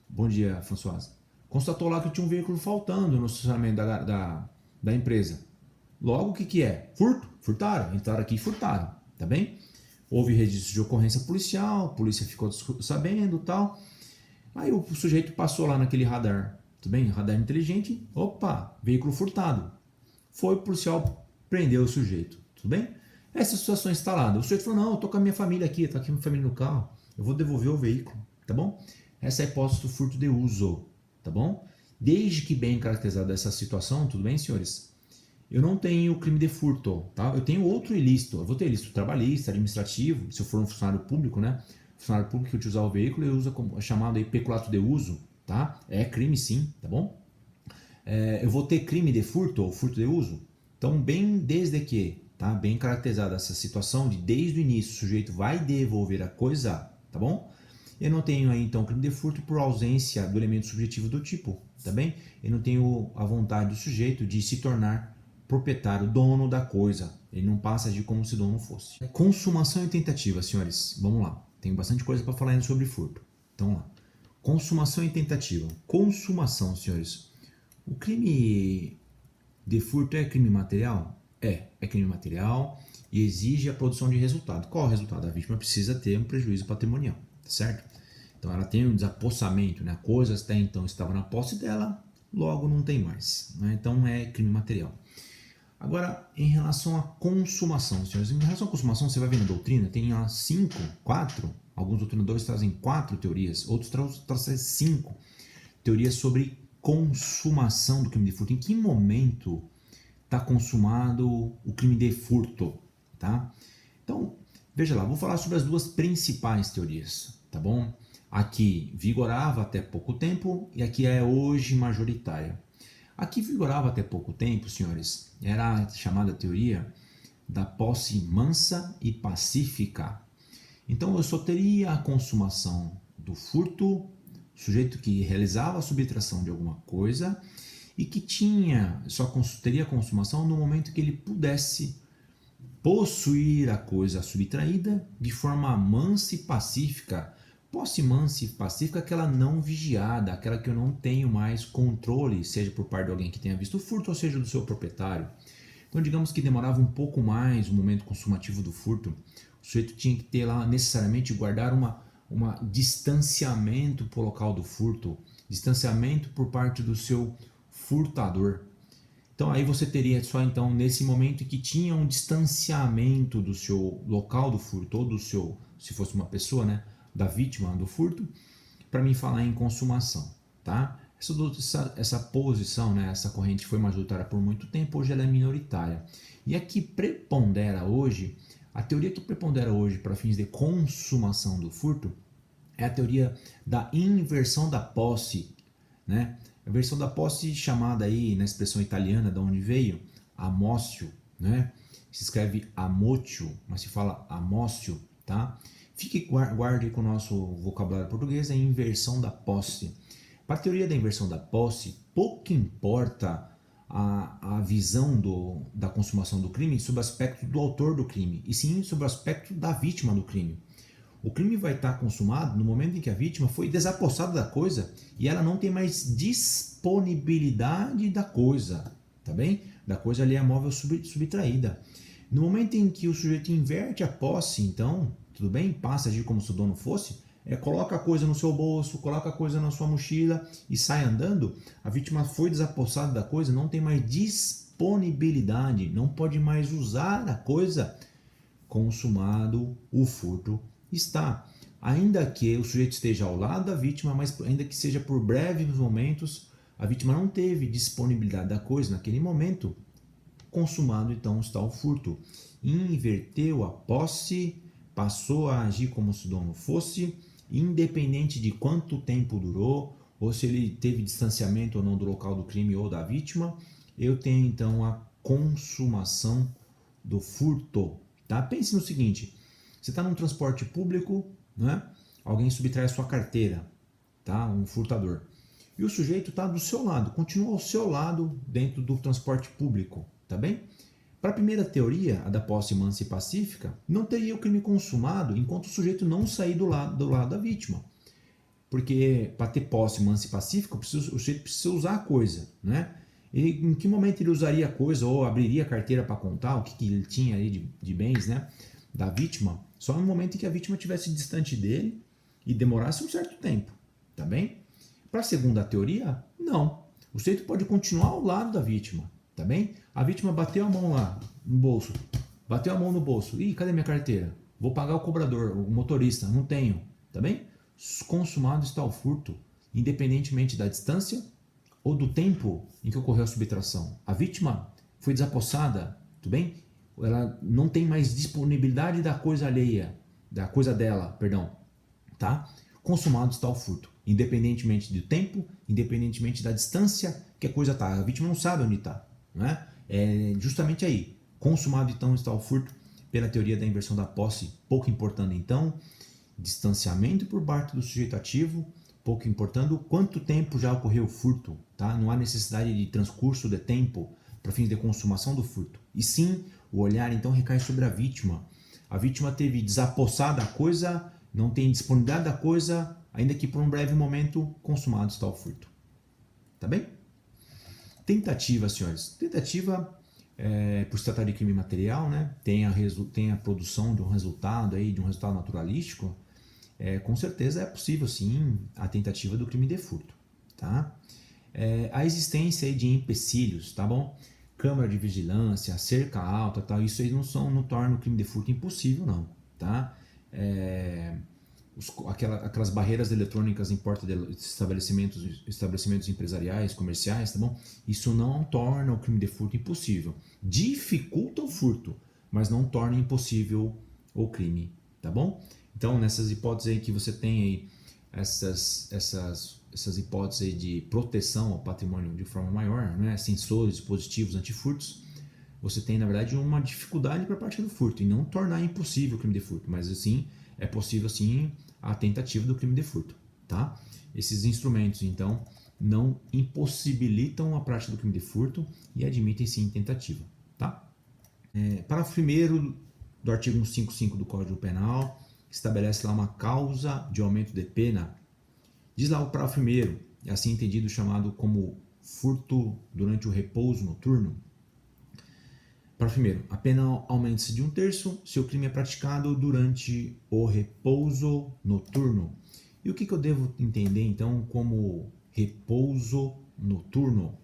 Bom dia, Françoise. Constatou lá que tinha um veículo faltando no estacionamento da empresa. Logo, o que é? Furto. Furtaram. Entraram aqui e furtaram. Tá bem? Houve registro de ocorrência policial, a polícia ficou sabendo e tal. Aí o sujeito passou lá naquele radar. Tudo bem? Radar inteligente. Opa, veículo furtado. Foi o policial, prendeu o sujeito. Tudo bem? Essa situação instalada. O sujeito falou, não, eu tô com a minha família aqui, tá aqui minha família no carro. Eu vou devolver o veículo. Tá bom? Essa é a hipótese do furto de uso. Tá bom? Desde que bem caracterizada essa situação, tudo bem, senhores? Eu não tenho crime de furto, tá? Eu tenho outro ilícito. Eu vou ter ilícito trabalhista, administrativo, se eu for um funcionário público, né? Funcionário público que utilizar o veículo, eu uso como chamado aí peculato de uso, tá? É crime sim, tá bom? Eu vou ter crime de furto ou furto de uso. Então, bem desde que, tá? Bem caracterizada essa situação de desde o início o sujeito vai devolver a coisa, tá bom? Eu não tenho aí então crime de furto por ausência do elemento subjetivo do tipo, tá bem? Eu não tenho a vontade do sujeito de se tornar proprietário, dono da coisa. Ele não passa a agir como se dono fosse. Consumação e tentativa, senhores. Vamos lá. Tem bastante coisa para falar ainda sobre furto. Então vamos lá. Consumação e tentativa. Consumação, senhores. O crime de furto é crime material? É crime material e exige a produção de resultado. Qual é o resultado? A vítima precisa ter um prejuízo patrimonial, certo? Então ela tem um desapossamento, né? Coisas até então estavam na posse dela, logo não tem mais, né? Então é crime material. Agora, em relação à consumação, senhores, em relação à consumação, você vai ver na doutrina, tem 4, alguns doutrinadores trazem 4 teorias, outros trazem 5 teorias sobre consumação do crime de furto. Em que momento está consumado o crime de furto, tá? Então, veja lá, vou falar sobre as duas principais teorias, tá bom? Aqui vigorava até pouco tempo e aqui é hoje majoritária. Aqui vigorava até pouco tempo, senhores, era a chamada teoria da posse mansa e pacífica. Então eu só teria a consumação do furto, sujeito que realizava a subtração de alguma coisa e que só teria a consumação no momento que ele pudesse possuir a coisa subtraída de forma mansa e pacífica. Posse mansa e pacífica é aquela não vigiada, aquela que eu não tenho mais controle, seja por parte de alguém que tenha visto o furto ou seja do seu proprietário. Então digamos que demorava um pouco mais o momento consumativo do furto, o sujeito tinha que ter lá necessariamente guardar uma distanciamento para o local do furto, distanciamento por parte do seu furtador. Então aí você teria só então nesse momento que tinha um distanciamento do seu local do furto ou do seu, se fosse uma pessoa, né, da vítima do furto, para mim falar em consumação, tá? Essa posição, né, essa corrente foi majoritária por muito tempo, hoje ela é minoritária. E a que prepondera hoje, a teoria que prepondera hoje para fins de consumação do furto é a teoria da inversão da posse, né? A versão da posse chamada aí na expressão italiana de onde veio, amócio, né? Se escreve amotio, mas se fala amócio, tá? Guarde com o nosso vocabulário português a inversão da posse. Para a teoria da inversão da posse, pouco importa a visão da consumação do crime sobre o aspecto do autor do crime, e sim sobre o aspecto da vítima do crime. O crime vai estar consumado no momento em que a vítima foi desapossada da coisa e ela não tem mais disponibilidade da coisa, tá bem? Da coisa ali é móvel subtraída. No momento em que o sujeito inverte a posse, então, tudo bem? Passa a agir como se o dono fosse, coloca a coisa no seu bolso, coloca a coisa na sua mochila e sai andando, a vítima foi desapossada da coisa, não tem mais disponibilidade, não pode mais usar a coisa, consumado o furto está. Ainda que o sujeito esteja ao lado da vítima, mas ainda que seja por breves momentos, a vítima não teve disponibilidade da coisa naquele momento, consumado então está o furto. Inverteu a posse, passou a agir como se o dono fosse, independente de quanto tempo durou ou se ele teve distanciamento ou não do local do crime ou da vítima, eu tenho então a consumação do furto. Tá? Pense no seguinte, você está num transporte público, né? Alguém subtrai a sua carteira, tá? Um furtador. E o sujeito está do seu lado, continua ao seu lado dentro do transporte público, tá bem? Para a primeira teoria, a da posse mansa e pacífica, não teria o crime consumado enquanto o sujeito não sair do lado da vítima. Porque para ter posse mansa e pacífica, o sujeito precisa usar a coisa, né? E em que momento ele usaria a coisa ou abriria a carteira para contar o que ele tinha aí de bens, né, da vítima? Só no momento em que a vítima estivesse distante dele e demorasse um certo tempo, tá bem? Para a segunda teoria, não. O sujeito pode continuar ao lado da vítima, tá bem? A vítima bateu a mão lá no bolso, bateu a mão no bolso. Ih, cadê minha carteira? Vou pagar o cobrador, o motorista, não tenho, tá bem? Consumado está o furto, independentemente da distância ou do tempo em que ocorreu a subtração. A vítima foi desapossada, tudo bem? Ela não tem mais disponibilidade da coisa alheia, da coisa dela, perdão, tá? Consumado está o furto, independentemente do tempo, independentemente da distância que a coisa está. A vítima não sabe onde está, né? É justamente aí. Consumado então está o furto pela teoria da inversão da posse, pouco importando então distanciamento por parte do sujeito ativo, pouco importando quanto tempo já ocorreu o furto, tá? Não há necessidade de transcurso de tempo para fins de consumação do furto. E sim, o olhar então recai sobre a vítima. A vítima teve desapossada a coisa, não tem disponibilidade da coisa, ainda que por um breve momento consumado está o furto. Tá bem? Tentativa, senhores. Tentativa, por se tratar de crime material, né? Tem a produção de um resultado aí, de um resultado naturalístico. Com certeza é possível sim a tentativa do crime de furto, tá? A existência aí de empecilhos, tá bom? Câmara de vigilância, cerca alta, tal, isso aí não torna o crime de furto impossível, não, tá? Aquelas barreiras eletrônicas em porta de estabelecimentos empresariais, comerciais, tá bom? Isso não torna o crime de furto impossível. Dificulta o furto, mas não torna impossível o crime, tá bom? Então, nessas hipóteses aí que você tem aí, essas hipóteses aí de proteção ao patrimônio de forma maior, né? Sensores, dispositivos, antifurtos, você tem, na verdade, uma dificuldade para a parte do furto e não tornar impossível o crime de furto, mas assim, é possível sim a tentativa do crime de furto, tá? Esses instrumentos, então, não impossibilitam a prática do crime de furto e admitem sim tentativa, tá? Parágrafo 1º do artigo 155 do Código Penal estabelece lá uma causa de aumento de pena. Diz lá o parágrafo 1º, é assim entendido, chamado como furto durante o repouso noturno. Parágrafo 1º, a pena aumenta-se de 1/3 se o crime é praticado durante o repouso noturno. E o que eu devo entender então como repouso noturno?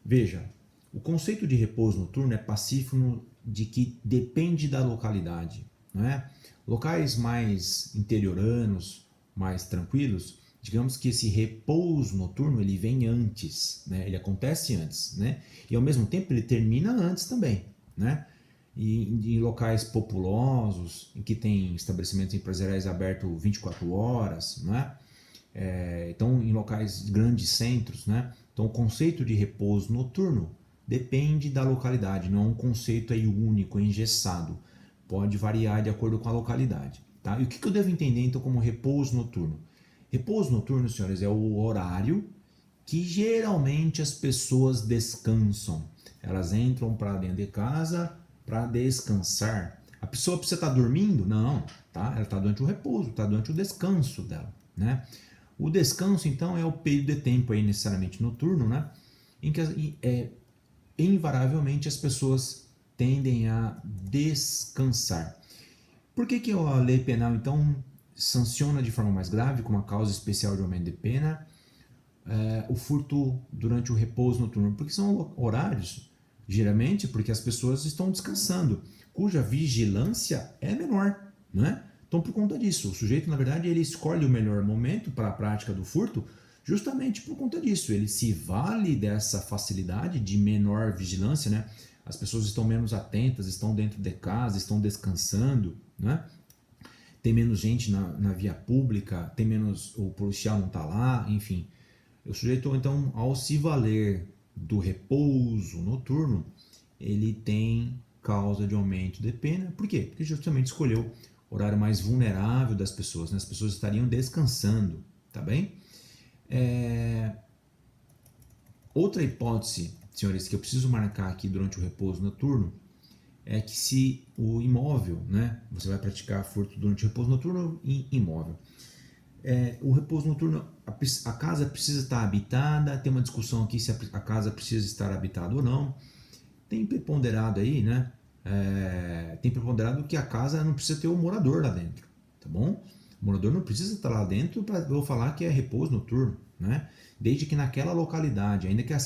Veja, o conceito de repouso noturno é pacífico de que depende da localidade, não é? Locais mais interioranos, mais tranquilos, digamos que esse repouso noturno ele vem antes, né? Ele acontece antes, né? E ao mesmo tempo ele termina antes também, né? E em locais populosos, em que tem estabelecimentos empresariais abertos 24 horas, né? Então em locais grandes centros, né? Então o conceito de repouso noturno depende da localidade, não é um conceito aí único, engessado. Pode variar de acordo com a localidade, tá? E o que eu devo entender então como repouso noturno? Repouso noturno, senhores, é o horário que geralmente as pessoas descansam. Elas entram para dentro de casa para descansar. A pessoa precisa estar dormindo? Não, tá? Ela está durante o repouso, está durante o descanso dela, né? O descanso, então, é o período de tempo aí necessariamente noturno, né? Em que invariavelmente as pessoas tendem a descansar. Por que a lei penal, então, sanciona de forma mais grave, com uma causa especial de aumento de pena, o furto durante o repouso noturno? Porque são horários, geralmente, porque as pessoas estão descansando, cuja vigilância é menor, né? Então, por conta disso, o sujeito, na verdade, ele escolhe o melhor momento para a prática do furto, justamente por conta disso. Ele se vale dessa facilidade de menor vigilância, né? As pessoas estão menos atentas, estão dentro de casa, estão descansando, né? Tem menos gente na via pública, tem menos, o policial não está lá, enfim. O sujeito, então, ao se valer do repouso noturno, ele tem causa de aumento de pena. Por quê? Porque justamente escolheu o horário mais vulnerável das pessoas, né? As pessoas estariam descansando, tá bem? Outra hipótese, senhores, que eu preciso marcar aqui durante o repouso noturno, é que se o imóvel, né? Você vai praticar furto durante o repouso noturno em imóvel. O repouso noturno, a casa precisa estar habitada, tem uma discussão aqui se a casa precisa estar habitada ou não. Tem preponderado aí, né? Tem preponderado que a casa não precisa ter um morador lá dentro, tá bom? O morador não precisa estar lá dentro para eu falar que é repouso noturno, né? Desde que naquela localidade, ainda que a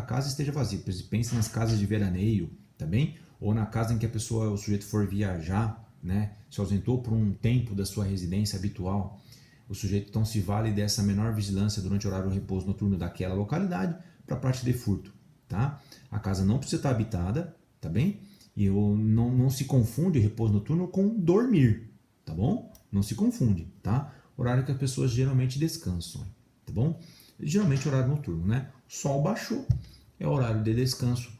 casa esteja vazia, pense nas casas de veraneio, tá bem? Ou na casa em que o sujeito for viajar, né? Se ausentou por um tempo da sua residência habitual, o sujeito então se vale dessa menor vigilância durante o horário do repouso noturno daquela localidade para a prática de furto, tá? A casa não precisa estar habitada, tá bem? E não se confunde repouso noturno com dormir, tá bom? Não se confunde, tá? Horário que as pessoas geralmente descansam, tá bom? Geralmente horário noturno, né? O sol baixou, é horário de descanso.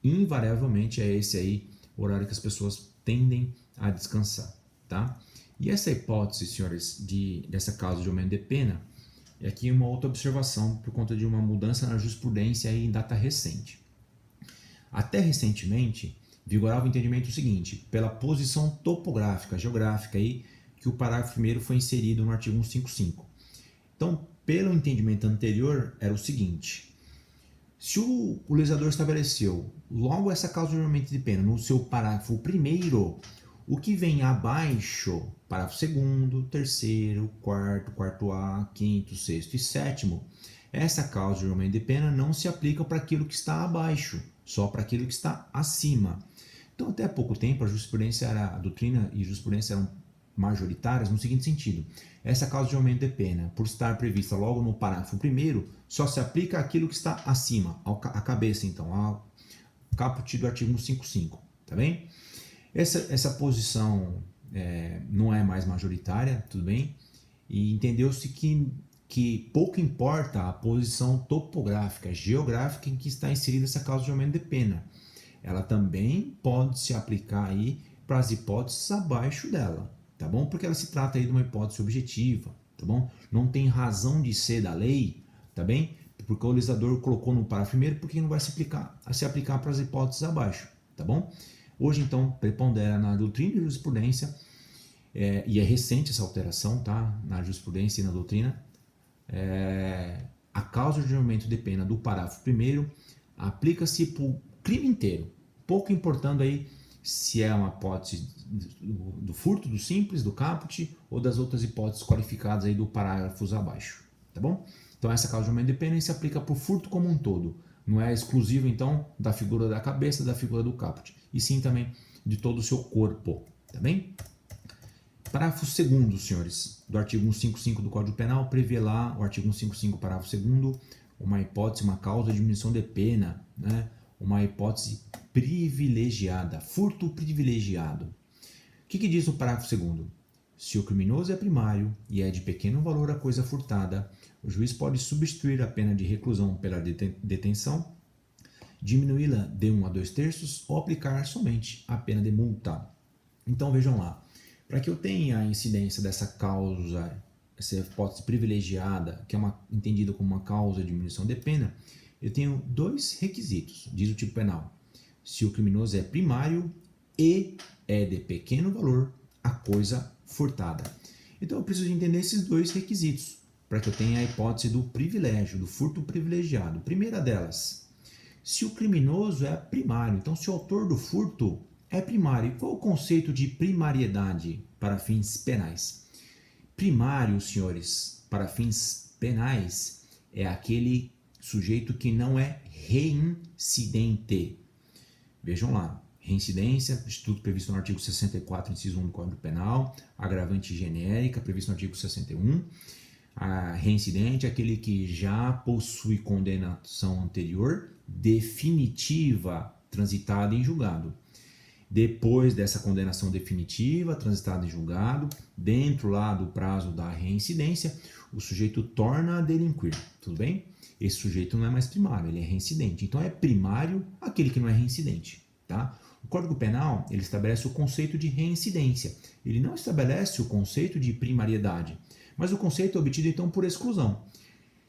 Invariavelmente é esse aí o horário que as pessoas tendem a descansar, tá? E essa hipótese, senhores, dessa causa de aumento de pena, é aqui uma outra observação por conta de uma mudança na jurisprudência aí em data recente. Até recentemente, vigorava o entendimento seguinte, pela posição topográfica, geográfica aí, que o parágrafo 1º foi inserido no artigo 155. Então, pelo entendimento anterior, era o seguinte: se o legislador estabeleceu logo essa causa de aumento de pena no seu parágrafo 1º, o que vem abaixo, parágrafo 2º, 3º, 4º, 4A, 5º, 6º e 7º, essa causa de aumento de pena não se aplica para aquilo que está abaixo, só para aquilo que está acima. Então, até há pouco tempo, a doutrina e a jurisprudência eram majoritárias no seguinte sentido: essa causa de aumento de pena, por estar prevista logo no parágrafo 1º, só se aplica àquilo que está acima, à cabeça, então, ao caput do artigo 155, tá bem? Essa posição não é mais majoritária, tudo bem? E entendeu-se que pouco importa a posição topográfica, geográfica em que está inserida essa causa de aumento de pena. Ela também pode se aplicar aí para as hipóteses abaixo dela, tá bom? Porque ela se trata aí de uma hipótese objetiva, tá bom? Não tem razão de ser da lei, tá bem? Porque o legislador colocou no parágrafo 1º, porque não vai se aplicar para as hipóteses abaixo, tá bom? Hoje, então, prepondera na doutrina e jurisprudência, e é recente essa alteração, tá? Na jurisprudência e na doutrina, a causa de aumento de pena do parágrafo 1º aplica-se para o crime inteiro, pouco importando aí se é uma hipótese do furto, do simples, do caput ou das outras hipóteses qualificadas aí do parágrafos abaixo, tá bom? Então essa causa de aumento de pena se aplica para o furto como um todo, não é exclusivo então da figura da cabeça, da figura do caput, e sim também de todo o seu corpo, tá bem? Parágrafo 2º, senhores, do artigo 155 do Código Penal, prevê lá, o artigo 155, parágrafo 2º, uma hipótese, uma causa de diminuição de pena, né? Uma hipótese privilegiada, furto privilegiado. O que diz o parágrafo 2º? Se o criminoso é primário e é de pequeno valor a coisa furtada, o juiz pode substituir a pena de reclusão pela detenção, diminuí-la de 1 a 2/3 ou aplicar somente a pena de multa. Então vejam lá, para que eu tenha a incidência dessa causa, essa hipótese privilegiada, que é entendida como uma causa de diminuição de pena, eu tenho dois requisitos, diz o tipo penal: se o criminoso é primário e é de pequeno valor a coisa furtada. Então eu preciso entender esses dois requisitos para que eu tenha a hipótese do privilégio, do furto privilegiado. Primeira delas, se o criminoso é primário, então se o autor do furto é primário. Qual o conceito de primariedade para fins penais? Primário, senhores, para fins penais, é aquele sujeito que não é reincidente. Vejam lá, reincidência, instituto previsto no artigo 64, inciso 1 do Código Penal, agravante genérica, previsto no artigo 61. A reincidente é aquele que já possui condenação anterior definitiva, transitada em julgado. Depois dessa condenação definitiva, transitada em julgado, dentro lá do prazo da reincidência, o sujeito torna a delinquir, tudo bem? Esse sujeito não é mais primário, ele é reincidente. Então é primário aquele que não é reincidente, tá? O Código Penal, ele estabelece o conceito de reincidência. Ele não estabelece o conceito de primariedade, mas o conceito é obtido então por exclusão.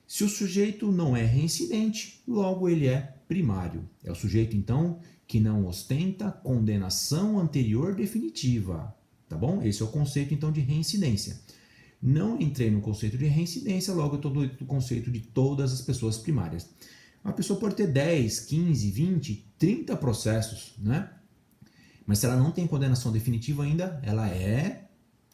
Se o sujeito não é reincidente, logo ele é primário. É o sujeito então que não ostenta condenação anterior definitiva, tá bom? Esse é o conceito então de reincidência. Não entrei no conceito de reincidência, logo eu estou do conceito de todas as pessoas primárias. A pessoa pode ter 10, 15, 20, 30 processos, né? Mas se ela não tem condenação definitiva ainda, ela é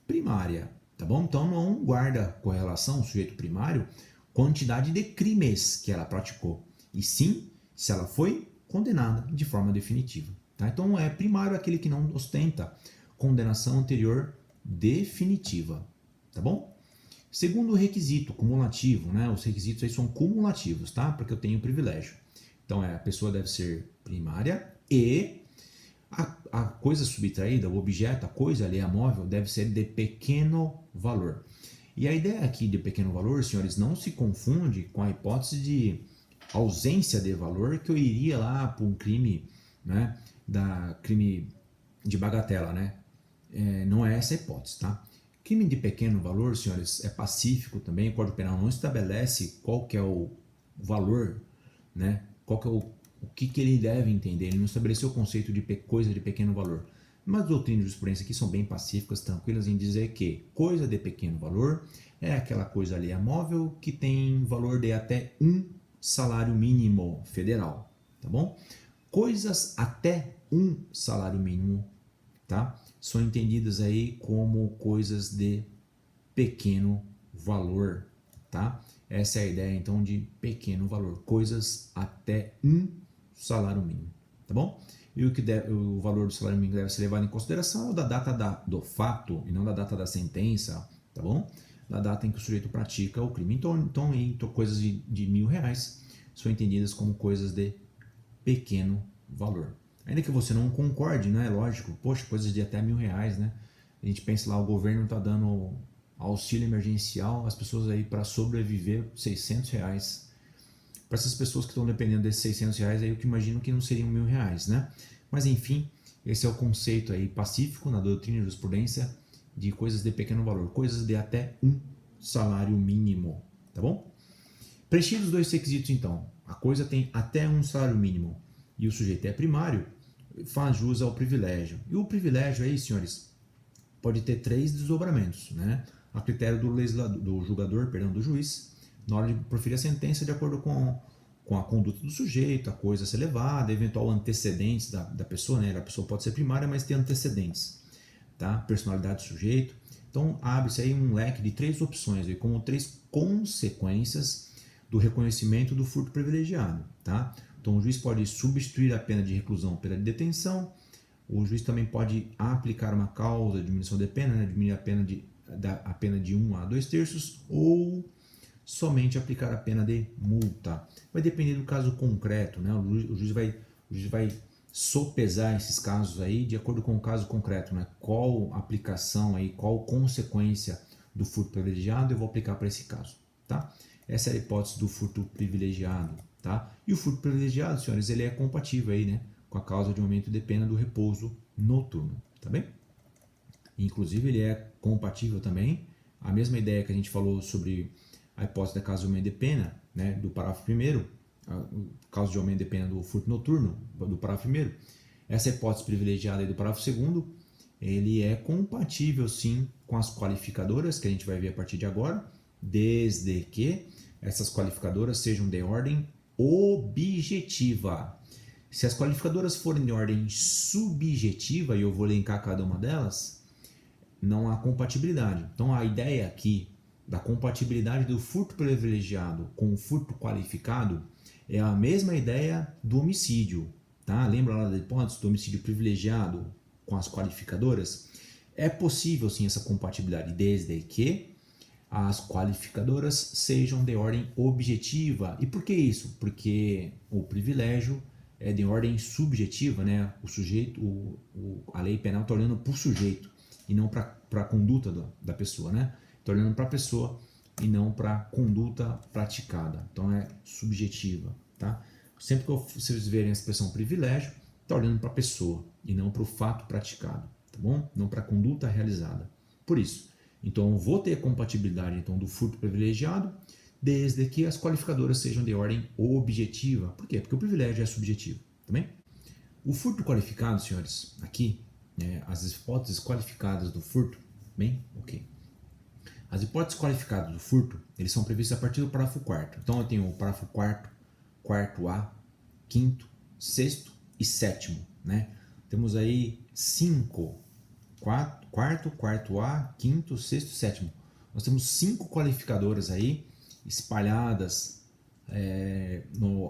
primária, tá bom? Então não guarda correlação o sujeito primário quantidade de crimes que ela praticou, e sim se ela foi condenada de forma definitiva, tá? Então é primário aquele que não ostenta condenação anterior definitiva, tá bom? Segundo requisito cumulativo, né? Os requisitos aí são cumulativos, tá? Porque eu tenho privilégio. Então a pessoa deve ser primária e a coisa subtraída, o objeto, a coisa ali, a móvel, deve ser de pequeno valor. E a ideia aqui de pequeno valor, senhores, não se confunde com a hipótese de ausência de valor que eu iria lá para um crime, né, crime de bagatela, né? Não é essa a hipótese, tá? Crime de pequeno valor, senhores, é pacífico também. O Código Penal não estabelece qual que é o valor, né? Qual que é o que ele deve entender. Ele não estabeleceu o conceito de coisa de pequeno valor. Mas as doutrinas de jurisprudência aqui são bem pacíficas, tranquilas em dizer que coisa de pequeno valor é aquela coisa ali móvel que tem valor de até um salário mínimo federal, tá bom? Coisas até um salário mínimo, tá? São entendidas aí como coisas de pequeno valor, tá? Essa é a ideia então de pequeno valor, coisas até um salário mínimo, tá bom? E o valor do salário mínimo deve ser levado em consideração é o da data do fato e não da data da sentença, tá bom? Da data em que o sujeito pratica o crime. Então coisas de R$1.000 são entendidas como coisas de pequeno valor. Ainda que você não concorde, né? Lógico, poxa, coisas de até R$1.000, né? A gente pensa lá, o governo está dando auxílio emergencial, as pessoas aí para sobreviver R$600. Para essas pessoas que estão dependendo desses R$600, aí eu que imagino que não seriam R$1.000, né? Mas enfim, esse é o conceito aí pacífico na doutrina de jurisprudência de coisas de pequeno valor, coisas de até um salário mínimo, tá bom? Preenchidos os dois requisitos então, a coisa tem até um salário mínimo e o sujeito é primário, faz jus ao privilégio. E o privilégio aí, senhores, pode ter 3 desdobramentos, né? A critério do julgador, do juiz, na hora de proferir a sentença de acordo com a conduta do sujeito, a coisa a ser levada, eventual antecedentes da pessoa, né? A pessoa pode ser primária, mas tem antecedentes, tá? Personalidade do sujeito. Então abre-se aí um leque de 3 opções, aí, como 3 consequências do reconhecimento do furto privilegiado, tá? Então o juiz pode substituir a pena de reclusão pela de detenção. O juiz também pode aplicar uma causa de diminuição de pena, né? Diminuir a pena de 1 a 2/3, ou somente aplicar a pena de multa. Vai depender do caso concreto, né? O juiz vai sopesar esses casos aí de acordo com o caso concreto, né? Qual aplicação aí, qual consequência do furto privilegiado eu vou aplicar para esse caso, tá? Essa é a hipótese do furto privilegiado, tá? E o furto privilegiado, senhores, ele é compatível aí, né? Com a causa de aumento de pena do repouso noturno, tá bem? Inclusive ele é compatível também, a mesma ideia que a gente falou sobre a hipótese da causa de aumento de pena, né, do parágrafo 1º, causa de aumento de pena do furto noturno, do parágrafo 1º, essa hipótese privilegiada aí do parágrafo 2º, ele é compatível sim com as qualificadoras que a gente vai ver a partir de agora, desde que essas qualificadoras sejam de ordem objetiva. Se as qualificadoras forem de ordem subjetiva, e eu vou elencar cada uma delas, não há compatibilidade. Então a ideia aqui da compatibilidade do furto privilegiado com o furto qualificado é a mesma ideia do homicídio, tá? Lembra lá da hipótese do homicídio privilegiado com as qualificadoras? É possível sim essa compatibilidade, desde que as qualificadoras sejam de ordem objetiva. E por que isso? Porque o privilégio é de ordem subjetiva, né? O sujeito, a lei penal está olhando para o sujeito e não para a conduta da pessoa, né? Está olhando para a pessoa e não para a conduta praticada. Então é subjetiva, tá? Sempre que vocês verem a expressão privilégio, está olhando para a pessoa e não para o fato praticado, tá bom? Não para a conduta realizada. Por isso, então eu vou ter a compatibilidade então, do furto privilegiado, desde que as qualificadoras sejam de ordem objetiva. Por quê? Porque o privilégio é subjetivo, tá bem? O furto qualificado, senhores, aqui, as hipóteses qualificadas do furto, bem, ok. As hipóteses qualificadas do furto, eles são previstas a partir do parágrafo 4º. Então eu tenho o parágrafo 4º, 4A, 5º, 6º e 7º, né? Temos aí 5, 4, 4A, 5º, 6º e 7º. Nós temos 5 qualificadoras aí, espalhadas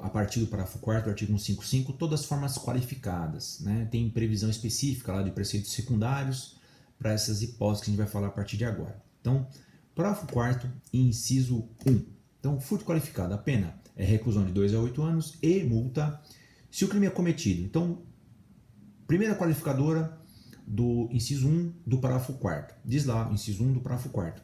a partir do parágrafo 4º, artigo 155, todas as formas qualificadas, né? Tem previsão específica lá de preceitos secundários para essas hipóteses que a gente vai falar a partir de agora. Então, parágrafo 4º, inciso 1. Então, furto qualificado, a pena é reclusão de 2 a 8 anos e multa se o crime é cometido. Então, primeira qualificadora do inciso 1 do parágrafo 4º. Diz lá, inciso 1 do parágrafo 4º.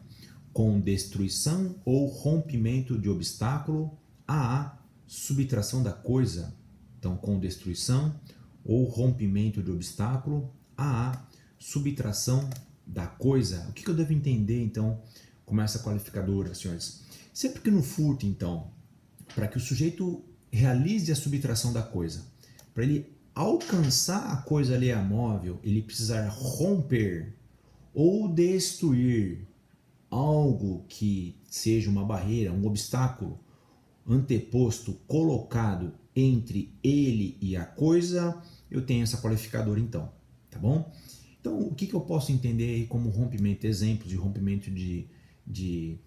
Com destruição ou rompimento de obstáculo à subtração da coisa. Então, com destruição ou rompimento de obstáculo à subtração da coisa. O que eu devo entender, então, como essa qualificadora, senhores? Sempre que no furto, então, para que o sujeito realize a subtração da coisa, para ele alcançar a coisa alheia móvel, ele precisar romper ou destruir algo que seja uma barreira, um obstáculo anteposto, colocado entre ele e a coisa, eu tenho essa qualificadora então, tá bom? Então, o que eu posso entender aí como rompimento, exemplos de rompimento de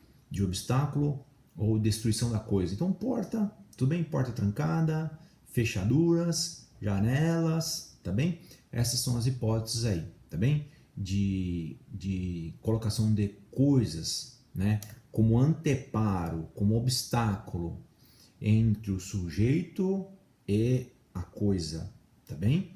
obstáculo ou destruição da coisa? Então, porta, tudo bem? Porta trancada, fechaduras, janelas, tá bem? Essas são as hipóteses aí, tá bem? De colocação de coisas, né? Como anteparo, como obstáculo entre o sujeito e a coisa, tá bem?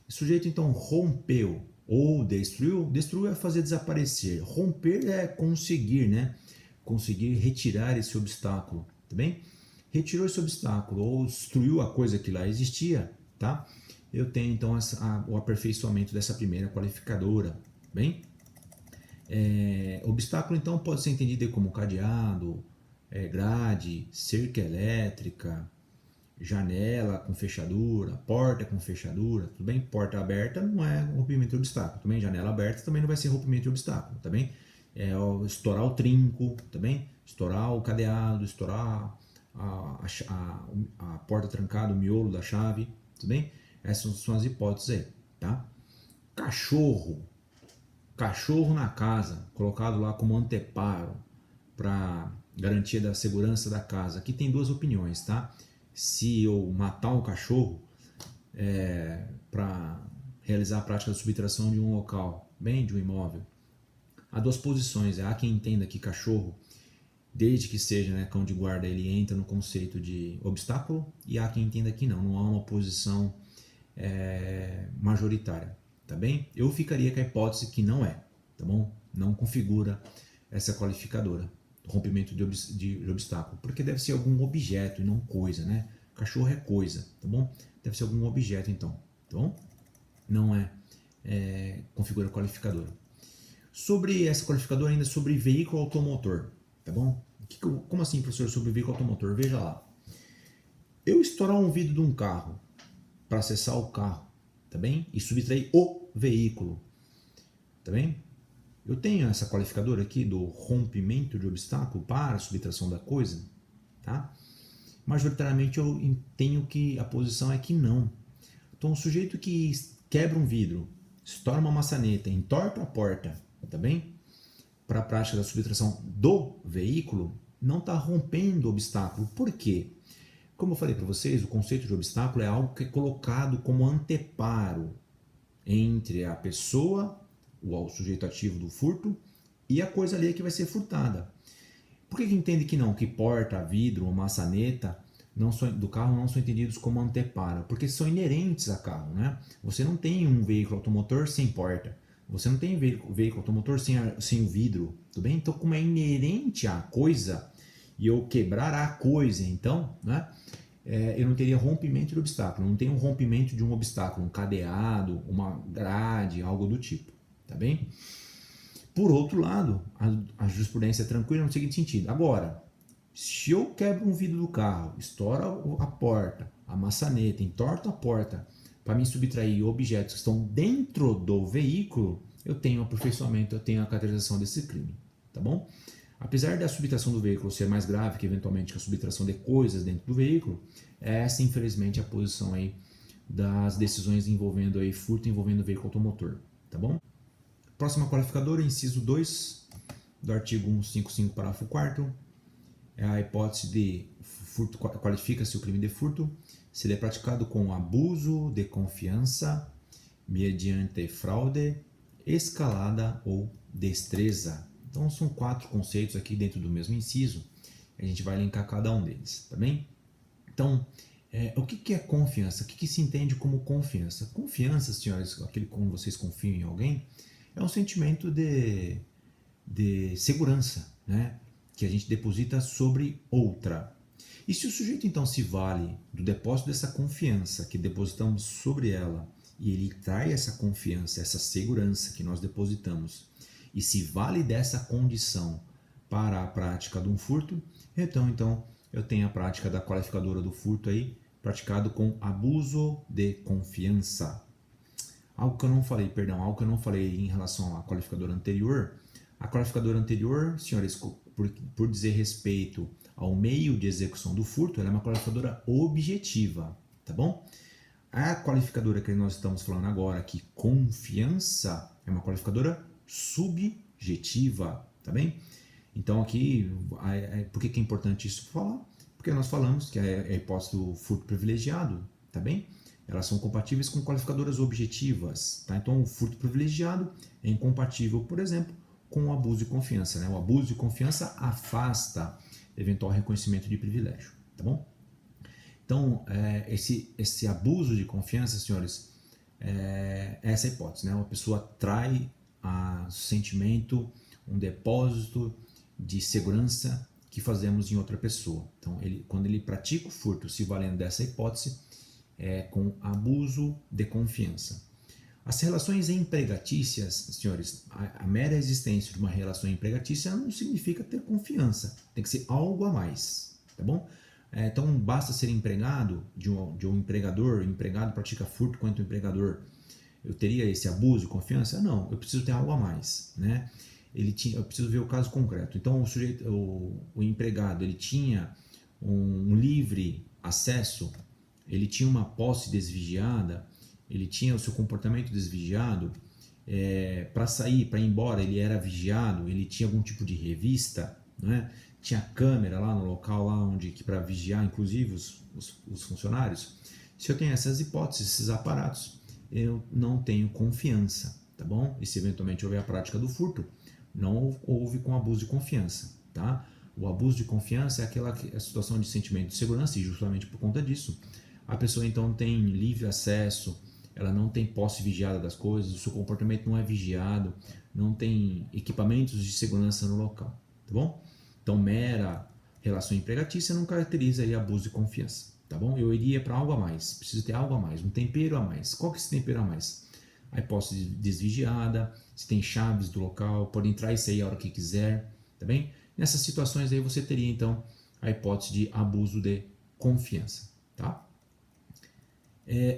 O sujeito então rompeu ou destruiu. Destruiu é fazer desaparecer. Romper é conseguir, né? Conseguir retirar esse obstáculo, tá bem? Retirou esse obstáculo ou destruiu a coisa que lá existia, tá? Eu tenho então o aperfeiçoamento dessa primeira qualificadora, bem? Obstáculo então pode ser entendido como cadeado, grade, cerca elétrica, janela com fechadura, porta com fechadura, tudo bem? Porta aberta não é rompimento de obstáculo, também janela aberta também não vai ser rompimento de obstáculo, tá bem? Estourar o trinco, tá bem? Estourar o cadeado, estourar a porta trancada, o miolo da chave, tudo bem? Essas são as hipóteses aí, tá? Cachorro na casa, colocado lá como anteparo para garantia da segurança da casa. Aqui tem duas opiniões, tá? Se eu matar um cachorro para realizar a prática de subtração de um local, bem, de um imóvel, há duas posições. Há quem entenda que cachorro, desde que seja, né, cão de guarda, ele entra no conceito de obstáculo, e há quem entenda que não há uma posição majoritária, tá bem? Eu ficaria com a hipótese que não é, tá bom? Não configura essa qualificadora, rompimento de obstáculo, porque deve ser algum objeto e não coisa, né? Cachorro é coisa, tá bom? Deve ser algum objeto então, tá bom? Não configura qualificadora. Sobre essa qualificadora ainda sobre veículo automotor, tá bom? Como assim, professor, sobre veículo automotor? Veja lá. Eu estourar um vidro de um carro para acessar o carro, tá bem? E subtrair o veículo, tá bem? Eu tenho essa qualificadora aqui do rompimento de obstáculo para a subtração da coisa, tá? Majoritariamente eu tenho que a posição é que não. Então o sujeito que quebra um vidro, estoura uma maçaneta, entorta a porta, tá bem? Para a prática da subtração do veículo, não está rompendo o obstáculo. Por quê? Como eu falei para vocês, o conceito de obstáculo é algo que é colocado como anteparo entre a pessoa, o sujeito ativo do furto, e a coisa ali que vai ser furtada. Por que entende que não? Que porta, vidro ou maçaneta do carro não são entendidos como anteparo, porque são inerentes a carro, né? Você não tem um veículo automotor sem porta, você não tem veículo automotor sem o vidro, tudo bem? Então, como é inerente à coisa e eu quebrar a coisa, então, né? Eu não teria rompimento de obstáculo, não tem um rompimento de um obstáculo, um cadeado, uma grade, algo do tipo, tá bem? Por outro lado, a jurisprudência é tranquila no seguinte sentido. Agora, se eu quebro um vidro do carro, estoura a porta, a maçaneta, entorto a porta para me subtrair objetos que estão dentro do veículo, eu tenho aperfeiçoamento, eu tenho a caracterização desse crime, tá bom? Apesar da subtração do veículo ser mais grave que eventualmente a subtração de coisas dentro do veículo, essa infelizmente é a posição aí das decisões envolvendo aí furto envolvendo veículo automotor, tá bom? Próxima qualificadora, inciso 2 do artigo 155, parágrafo 4º, é a hipótese de furto, qualifica-se o crime de furto se ele é praticado com abuso de confiança mediante fraude, escalada ou destreza. Então são 4 conceitos aqui dentro do mesmo inciso, a gente vai linkar cada um deles, tá bem? Então, o que é confiança? O que se entende como confiança? Confiança, senhores, aquele como vocês confiam em alguém, é um sentimento de segurança, né? Que a gente deposita sobre outra. E se o sujeito então se vale do depósito dessa confiança que depositamos sobre ela e ele trai essa confiança, essa segurança que nós depositamos e se vale dessa condição para a prática de um furto, então eu tenho a prática da qualificadora do furto aí, praticado com abuso de confiança. Algo que eu não falei em relação à qualificadora anterior. A qualificadora anterior, senhores, por dizer respeito ao meio de execução do furto, ela é uma qualificadora objetiva, tá bom? A qualificadora que nós estamos falando agora, que confiança, é uma qualificadora subjetiva, tá bem? Então aqui, por que é importante isso falar? Porque nós falamos que é a hipótese do furto privilegiado, tá bem? Elas são compatíveis com qualificadoras objetivas, tá? Então o furto privilegiado é incompatível, por exemplo, com o abuso de confiança, né? O abuso de confiança afasta eventual reconhecimento de privilégio, tá bom? Então, esse abuso de confiança, senhores, é essa hipótese, né? Uma pessoa trai o sentimento, um depósito de segurança que fazemos em outra pessoa. Então, quando ele pratica o furto se valendo dessa hipótese, com abuso de confiança. As relações empregatícias, senhores, a mera existência de uma relação empregatícia não significa ter confiança, tem que ser algo a mais, tá bom? Então, basta ser empregado de um empregador, o empregado pratica furto contra o empregador, eu teria esse abuso de confiança? Não, eu preciso ter algo a mais, né? Eu preciso ver o caso concreto. Então, o empregado, ele tinha um livre acesso, ele tinha uma posse desvigiada, ele tinha o seu comportamento desvigiado, para sair, para ir embora, ele era vigiado, ele tinha algum tipo de revista, né? Tinha câmera lá no local lá para vigiar, inclusive, os funcionários. Se eu tenho essas hipóteses, esses aparatos, eu não tenho confiança, tá bom? E se eventualmente houver a prática do furto, não houve com abuso de confiança, tá? O abuso de confiança é aquela situação de sentimento de segurança, e justamente por conta disso, a pessoa então tem livre acesso, ela não tem posse vigiada das coisas, o seu comportamento não é vigiado, não tem equipamentos de segurança no local, tá bom? Então, mera relação empregatícia não caracteriza aí abuso de confiança, tá bom? Eu iria para algo a mais, preciso ter algo a mais, um tempero a mais. Qual que é esse tempero a mais? A hipótese desvigiada, se tem chaves do local, pode entrar e sair a hora que quiser, tá bem? Nessas situações aí você teria então a hipótese de abuso de confiança, tá?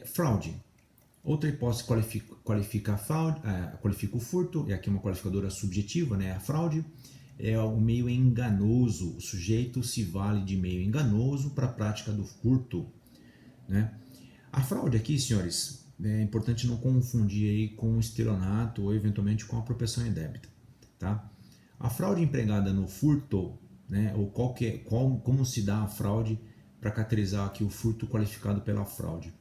Fraude. Outra hipótese qualifica o furto, e aqui uma qualificadora subjetiva, né? A fraude é o meio enganoso, o sujeito se vale de meio enganoso para a prática do furto, né? A fraude aqui, senhores, é importante não confundir aí com o estelionato ou eventualmente com a apropriação indébita, tá? A fraude empregada no furto, né, ou como se dá a fraude para caracterizar aqui o furto qualificado pela fraude?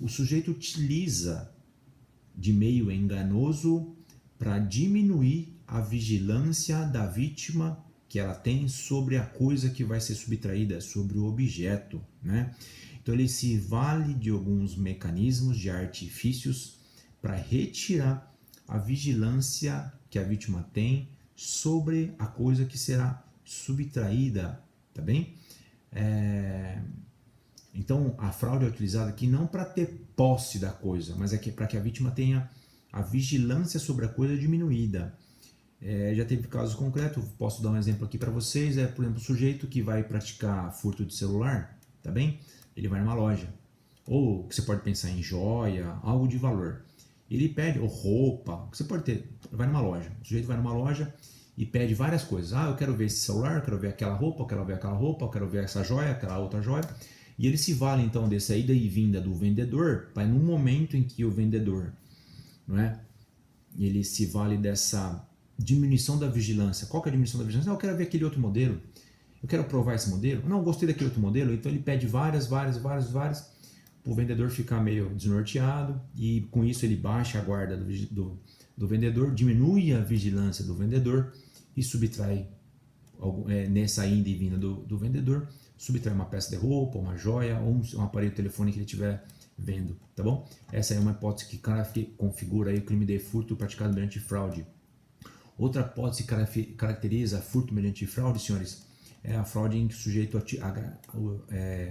O sujeito utiliza de meio enganoso para diminuir a vigilância da vítima que ela tem sobre a coisa que vai ser subtraída, sobre o objeto, né? Então ele se vale de alguns mecanismos, de artifícios, para retirar a vigilância que a vítima tem sobre a coisa que será subtraída, tá bem? Então a fraude é utilizada aqui não para ter posse da coisa, mas é para que a vítima tenha a vigilância sobre a coisa diminuída. Já teve casos concretos, posso dar um exemplo aqui para vocês, por exemplo, o sujeito que vai praticar furto de celular, tá bem? Ele vai numa loja, ou que você pode pensar em joia, algo de valor. Ele pede, ou roupa, que você pode ter, vai numa loja, o sujeito vai numa loja e pede várias coisas. Eu quero ver esse celular, eu quero ver aquela roupa, eu quero ver aquela roupa, eu quero ver essa joia, aquela outra joia. E ele se vale então dessa ida e vinda do vendedor, para no momento em que o vendedor, não é? Ele se vale dessa diminuição da vigilância. Qual que é a diminuição da vigilância? Eu quero ver aquele outro modelo. Eu quero provar esse modelo. Não, gostei daquele outro modelo. Então ele pede várias, para o vendedor ficar meio desnorteado e com isso ele baixa a guarda do vendedor, diminui a vigilância do vendedor e subtrai, nessa ida e vinda do vendedor, subtrai uma peça de roupa, uma joia ou um aparelho telefônico que ele estiver vendo, tá bom? Essa é uma hipótese que configura aí o crime de furto praticado mediante fraude. Outra hipótese que caracteriza furto mediante fraude, senhores, é a fraude em que o sujeito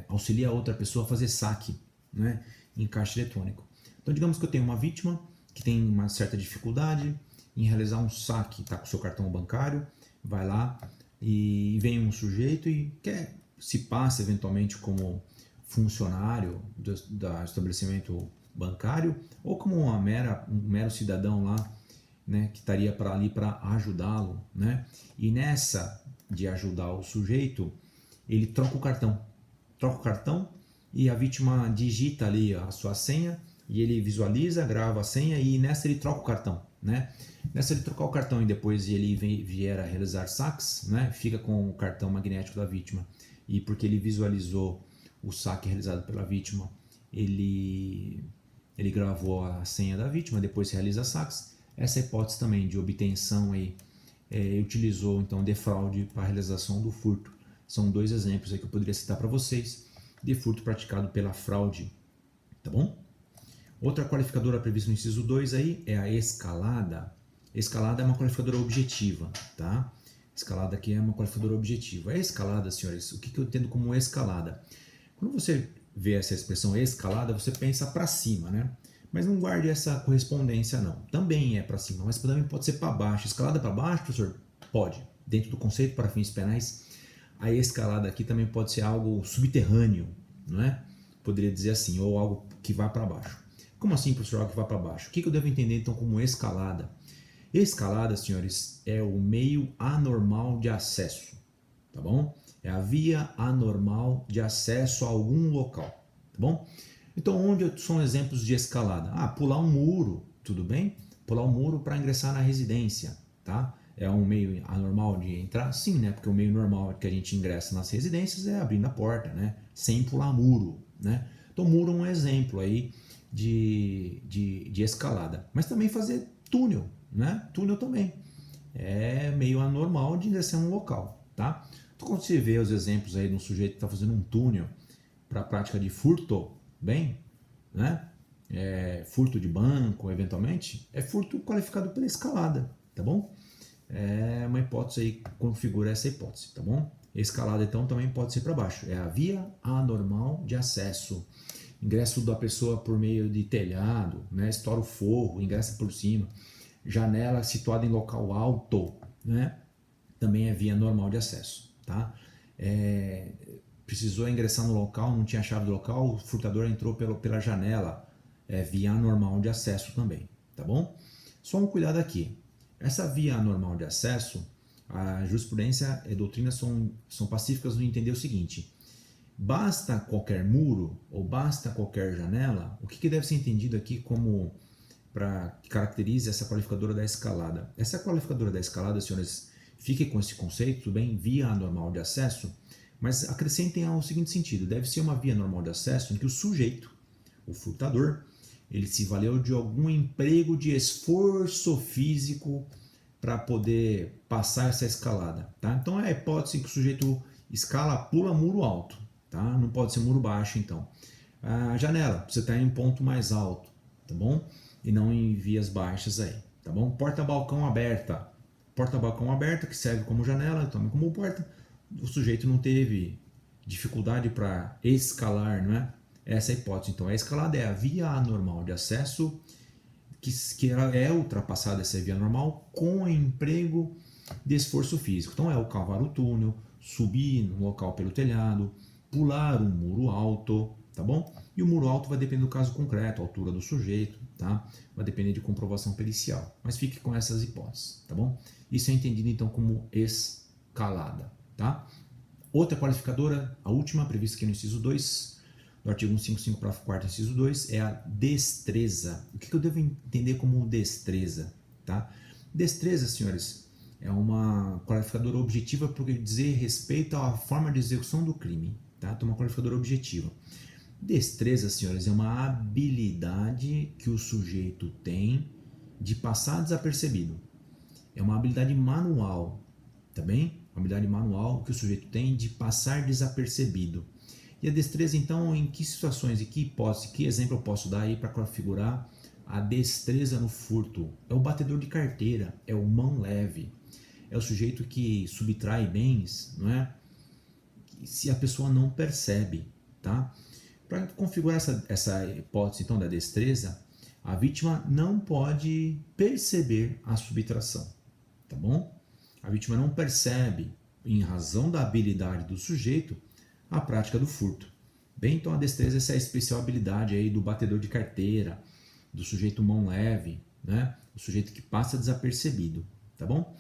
auxilia a outra pessoa a fazer saque, né, em caixa eletrônico. Então, digamos que eu tenho uma vítima que tem uma certa dificuldade em realizar um saque, está com o seu cartão bancário, vai lá e vem um sujeito e se passa eventualmente como funcionário do estabelecimento bancário ou como um mero cidadão lá, né, que estaria ali para ajudá-lo, né? E nessa de ajudar o sujeito, ele troca o cartão e a vítima digita ali a sua senha e ele visualiza, grava a senha e nessa ele troca o cartão, né? Nessa ele trocar o cartão e depois ele vier a realizar saques, né? Fica com o cartão magnético da vítima e porque ele visualizou o saque realizado pela vítima, ele gravou a senha da vítima, depois realiza saques. Essa hipótese também de obtenção aí, utilizou então de fraude para a realização do furto. São dois exemplos aí que eu poderia citar para vocês de furto praticado pela fraude, tá bom? Outra qualificadora prevista no inciso 2 aí é a escalada. Escalada é uma qualificadora objetiva, tá? Escalada aqui é uma qualificadora objetiva. A escalada, senhores, o que eu entendo como escalada? Quando você vê essa expressão escalada, você pensa para cima, né? Mas não guarde essa correspondência não. Também é para cima, mas também pode ser para baixo. Escalada para baixo, professor? Pode. Dentro do conceito para fins penais, a escalada aqui também pode ser algo subterrâneo, não é? Poderia dizer assim, ou algo que vai para baixo. Como assim, professor, algo que vai para baixo? O que eu devo entender então como escalada? Escalada, senhores, é o meio anormal de acesso, tá bom? É a via anormal de acesso a algum local, tá bom? Então, onde são exemplos de escalada? Pular um muro, tudo bem? Pular um muro para ingressar na residência, tá? É um meio anormal de entrar? Sim, né? Porque o meio normal que a gente ingressa nas residências é abrindo a porta, né? Sem pular muro, né? Então, muro é um exemplo aí de escalada. Mas também fazer túnel, né? Túnel também é meio anormal de ingressar em um local, tá? Então, quando você vê os exemplos aí de um sujeito que está fazendo um túnel para a prática de furto, bem, né? Furto de banco, eventualmente, é furto qualificado pela escalada, tá bom? É uma hipótese aí que configura essa hipótese, tá bom? Escalada, então, também pode ser para baixo. É a via anormal de acesso. Ingresso da pessoa por meio de telhado, né? Estoura o forro, ingressa por cima. Janela situada em local alto, né? Também é via normal de acesso, tá? Precisou ingressar no local, não tinha chave do local, o furtador entrou pela janela, via anormal de acesso também, tá bom? Só um cuidado aqui, essa via anormal de acesso, a jurisprudência e a doutrina são pacíficas no entender o seguinte: basta qualquer muro ou basta qualquer janela, o que deve ser entendido aqui como para que caracterize essa qualificadora da escalada? Essa qualificadora da escalada, senhores, fique com esse conceito, tudo bem? Via anormal de acesso. Mas acrescentem ao seguinte sentido: deve ser uma via normal de acesso em que o sujeito, o furtador, ele se valeu de algum emprego de esforço físico para poder passar essa escalada, tá? Então é a hipótese que o sujeito escala, pula muro alto, tá? Não pode ser muro baixo, então. A janela, você está em um ponto mais alto, tá bom? E não em vias baixas aí, tá bom? Porta-balcão aberta. Porta-balcão aberta, que serve como janela, também como porta. O sujeito não teve dificuldade para escalar, não é? Essa é a hipótese. Então, a escalada é a via anormal de acesso que é ultrapassada, essa via normal, com emprego de esforço físico. Então, é o cavar o túnel, subir no local pelo telhado, pular um muro alto, tá bom? E o muro alto vai depender do caso concreto, a altura do sujeito, tá? Vai depender de comprovação pericial. Mas fique com essas hipóteses, tá bom? Isso é entendido então como escalada, tá? Outra qualificadora, a última, prevista aqui no inciso 2, do artigo 155, parágrafo 4º, inciso 2, é a destreza. O que eu devo entender como destreza, tá? Destreza, senhores, é uma qualificadora objetiva porque dizer respeito à forma de execução do crime, tá? Então, uma qualificadora objetiva. Destreza, senhores, é uma habilidade que o sujeito tem de passar desapercebido. É uma habilidade manual, tá bem? Uma habilidade manual que o sujeito tem de passar desapercebido. E a destreza, então, em que situações, em que hipótese, que exemplo eu posso dar aí para configurar a destreza no furto? É o batedor de carteira, é o mão leve, é o sujeito que subtrai bens, não é? Se a pessoa não percebe, tá? Para configurar essa hipótese, então, da destreza, a vítima não pode perceber a subtração, tá bom? A vítima não percebe, em razão da habilidade do sujeito, a prática do furto. Bem, então a destreza, essa é a especial habilidade aí do batedor de carteira, do sujeito mão leve, né? O sujeito que passa desapercebido, tá bom?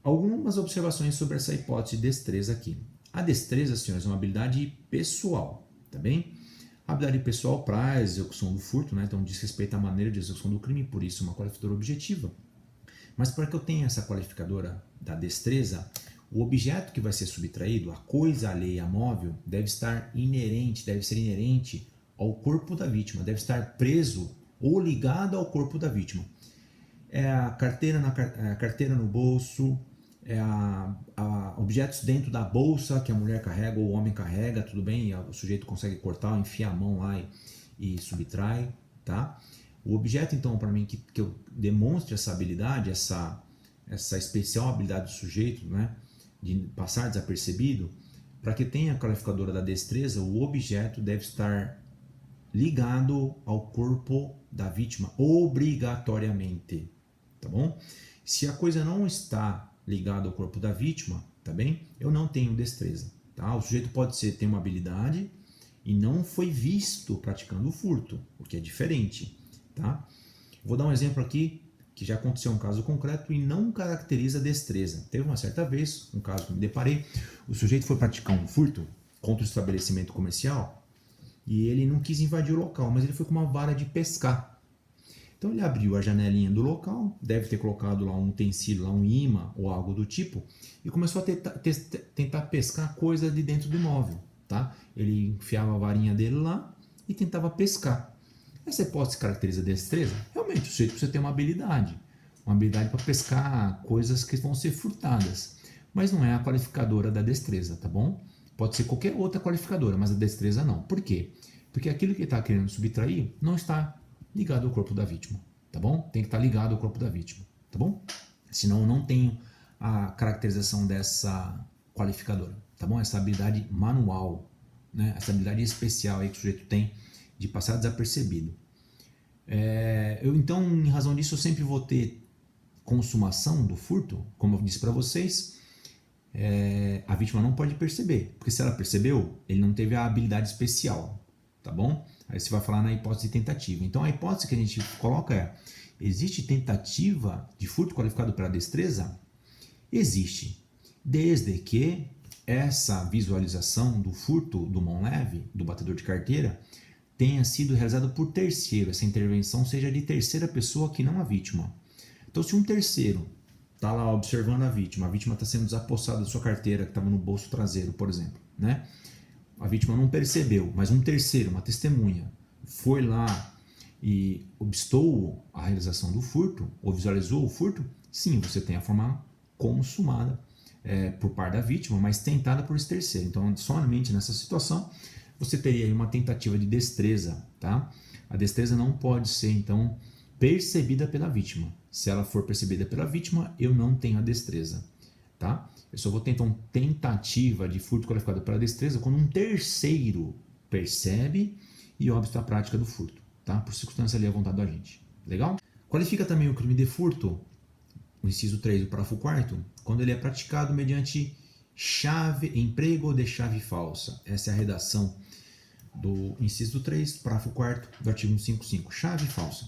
Algumas observações sobre essa hipótese de destreza aqui. A destreza, senhores, é uma habilidade pessoal, tá bem? A habilidade pessoal para a execução do furto, né? Então diz respeito à maneira de execução do crime, por isso uma qualificadora objetiva. Mas para que eu tenha essa qualificadora da destreza, o objeto que vai ser subtraído, a coisa alheia móvel, deve ser inerente ao corpo da vítima, deve estar preso ou ligado ao corpo da vítima. É a carteira no bolso, objetos dentro da bolsa que a mulher carrega ou o homem carrega, tudo bem, o sujeito consegue cortar, enfia a mão lá e subtrai, tá? O objeto, então, para mim, que eu demonstre essa habilidade, essa especial habilidade do sujeito, né, de passar desapercebido, para que tenha a qualificadora da destreza, o objeto deve estar ligado ao corpo da vítima, obrigatoriamente, tá bom? Se a coisa não está ligada ao corpo da vítima, tá bem? Eu não tenho destreza, tá? O sujeito pode ter uma habilidade e não foi visto praticando o furto, o que é diferente, tá? Vou dar um exemplo aqui que já aconteceu um caso concreto e não caracteriza destreza. Teve uma certa vez, um caso que me deparei, o sujeito foi praticar um furto contra o estabelecimento comercial e ele não quis invadir o local, mas ele foi com uma vara de pescar. Então ele abriu a janelinha do local, deve ter colocado lá um utensílio, lá um imã ou algo do tipo, e começou a tentar pescar coisa de dentro do imóvel, tá? Ele enfiava a varinha dele lá e tentava pescar. Essa hipótese caracteriza destreza? Realmente, o sujeito precisa ter uma habilidade para pescar coisas que vão ser furtadas, mas não é a qualificadora da destreza, tá bom? Pode ser qualquer outra qualificadora, mas a destreza não. Por quê? Porque aquilo que ele está querendo subtrair não está ligado ao corpo da vítima, tá bom? Tem que estar ligado ao corpo da vítima, tá bom? Senão eu não tenho a caracterização dessa qualificadora, tá bom? Essa habilidade manual, né? Essa habilidade especial aí que o sujeito tem de passar desapercebido. Então, em razão disso, eu sempre vou ter consumação do furto, como eu disse para vocês, a vítima não pode perceber, porque se ela percebeu, ele não teve a habilidade especial, tá bom? Aí você vai falar na hipótese de tentativa. Então, a hipótese que a gente coloca é: existe tentativa de furto qualificado pela destreza? Existe, desde que essa visualização do furto do mão leve, do batedor de carteira, tenha sido realizada por terceiro, essa intervenção seja de terceira pessoa que não a vítima. Então, se um terceiro está lá observando a vítima está sendo desapossada da sua carteira que estava no bolso traseiro, por exemplo, né? A vítima não percebeu, mas um terceiro, uma testemunha, foi lá e obstou a realização do furto, ou visualizou o furto, sim, você tem a forma consumada por parte da vítima, mas tentada por esse terceiro. Então, somente nessa situação, você teria aí uma tentativa de destreza, tá? A destreza não pode ser, então, percebida pela vítima. Se ela for percebida pela vítima, eu não tenho a destreza, tá? Eu só vou ter, então, tentativa de furto qualificado pela destreza quando um terceiro percebe e obsta a prática do furto, tá? Por circunstância ali à vontade do agente. Legal? Qualifica também o crime de furto, o inciso 3 do parágrafo 4º, quando ele é praticado mediante emprego de chave falsa. Essa é a redação do inciso 3, parágrafo 4º do artigo 155. Chave falsa.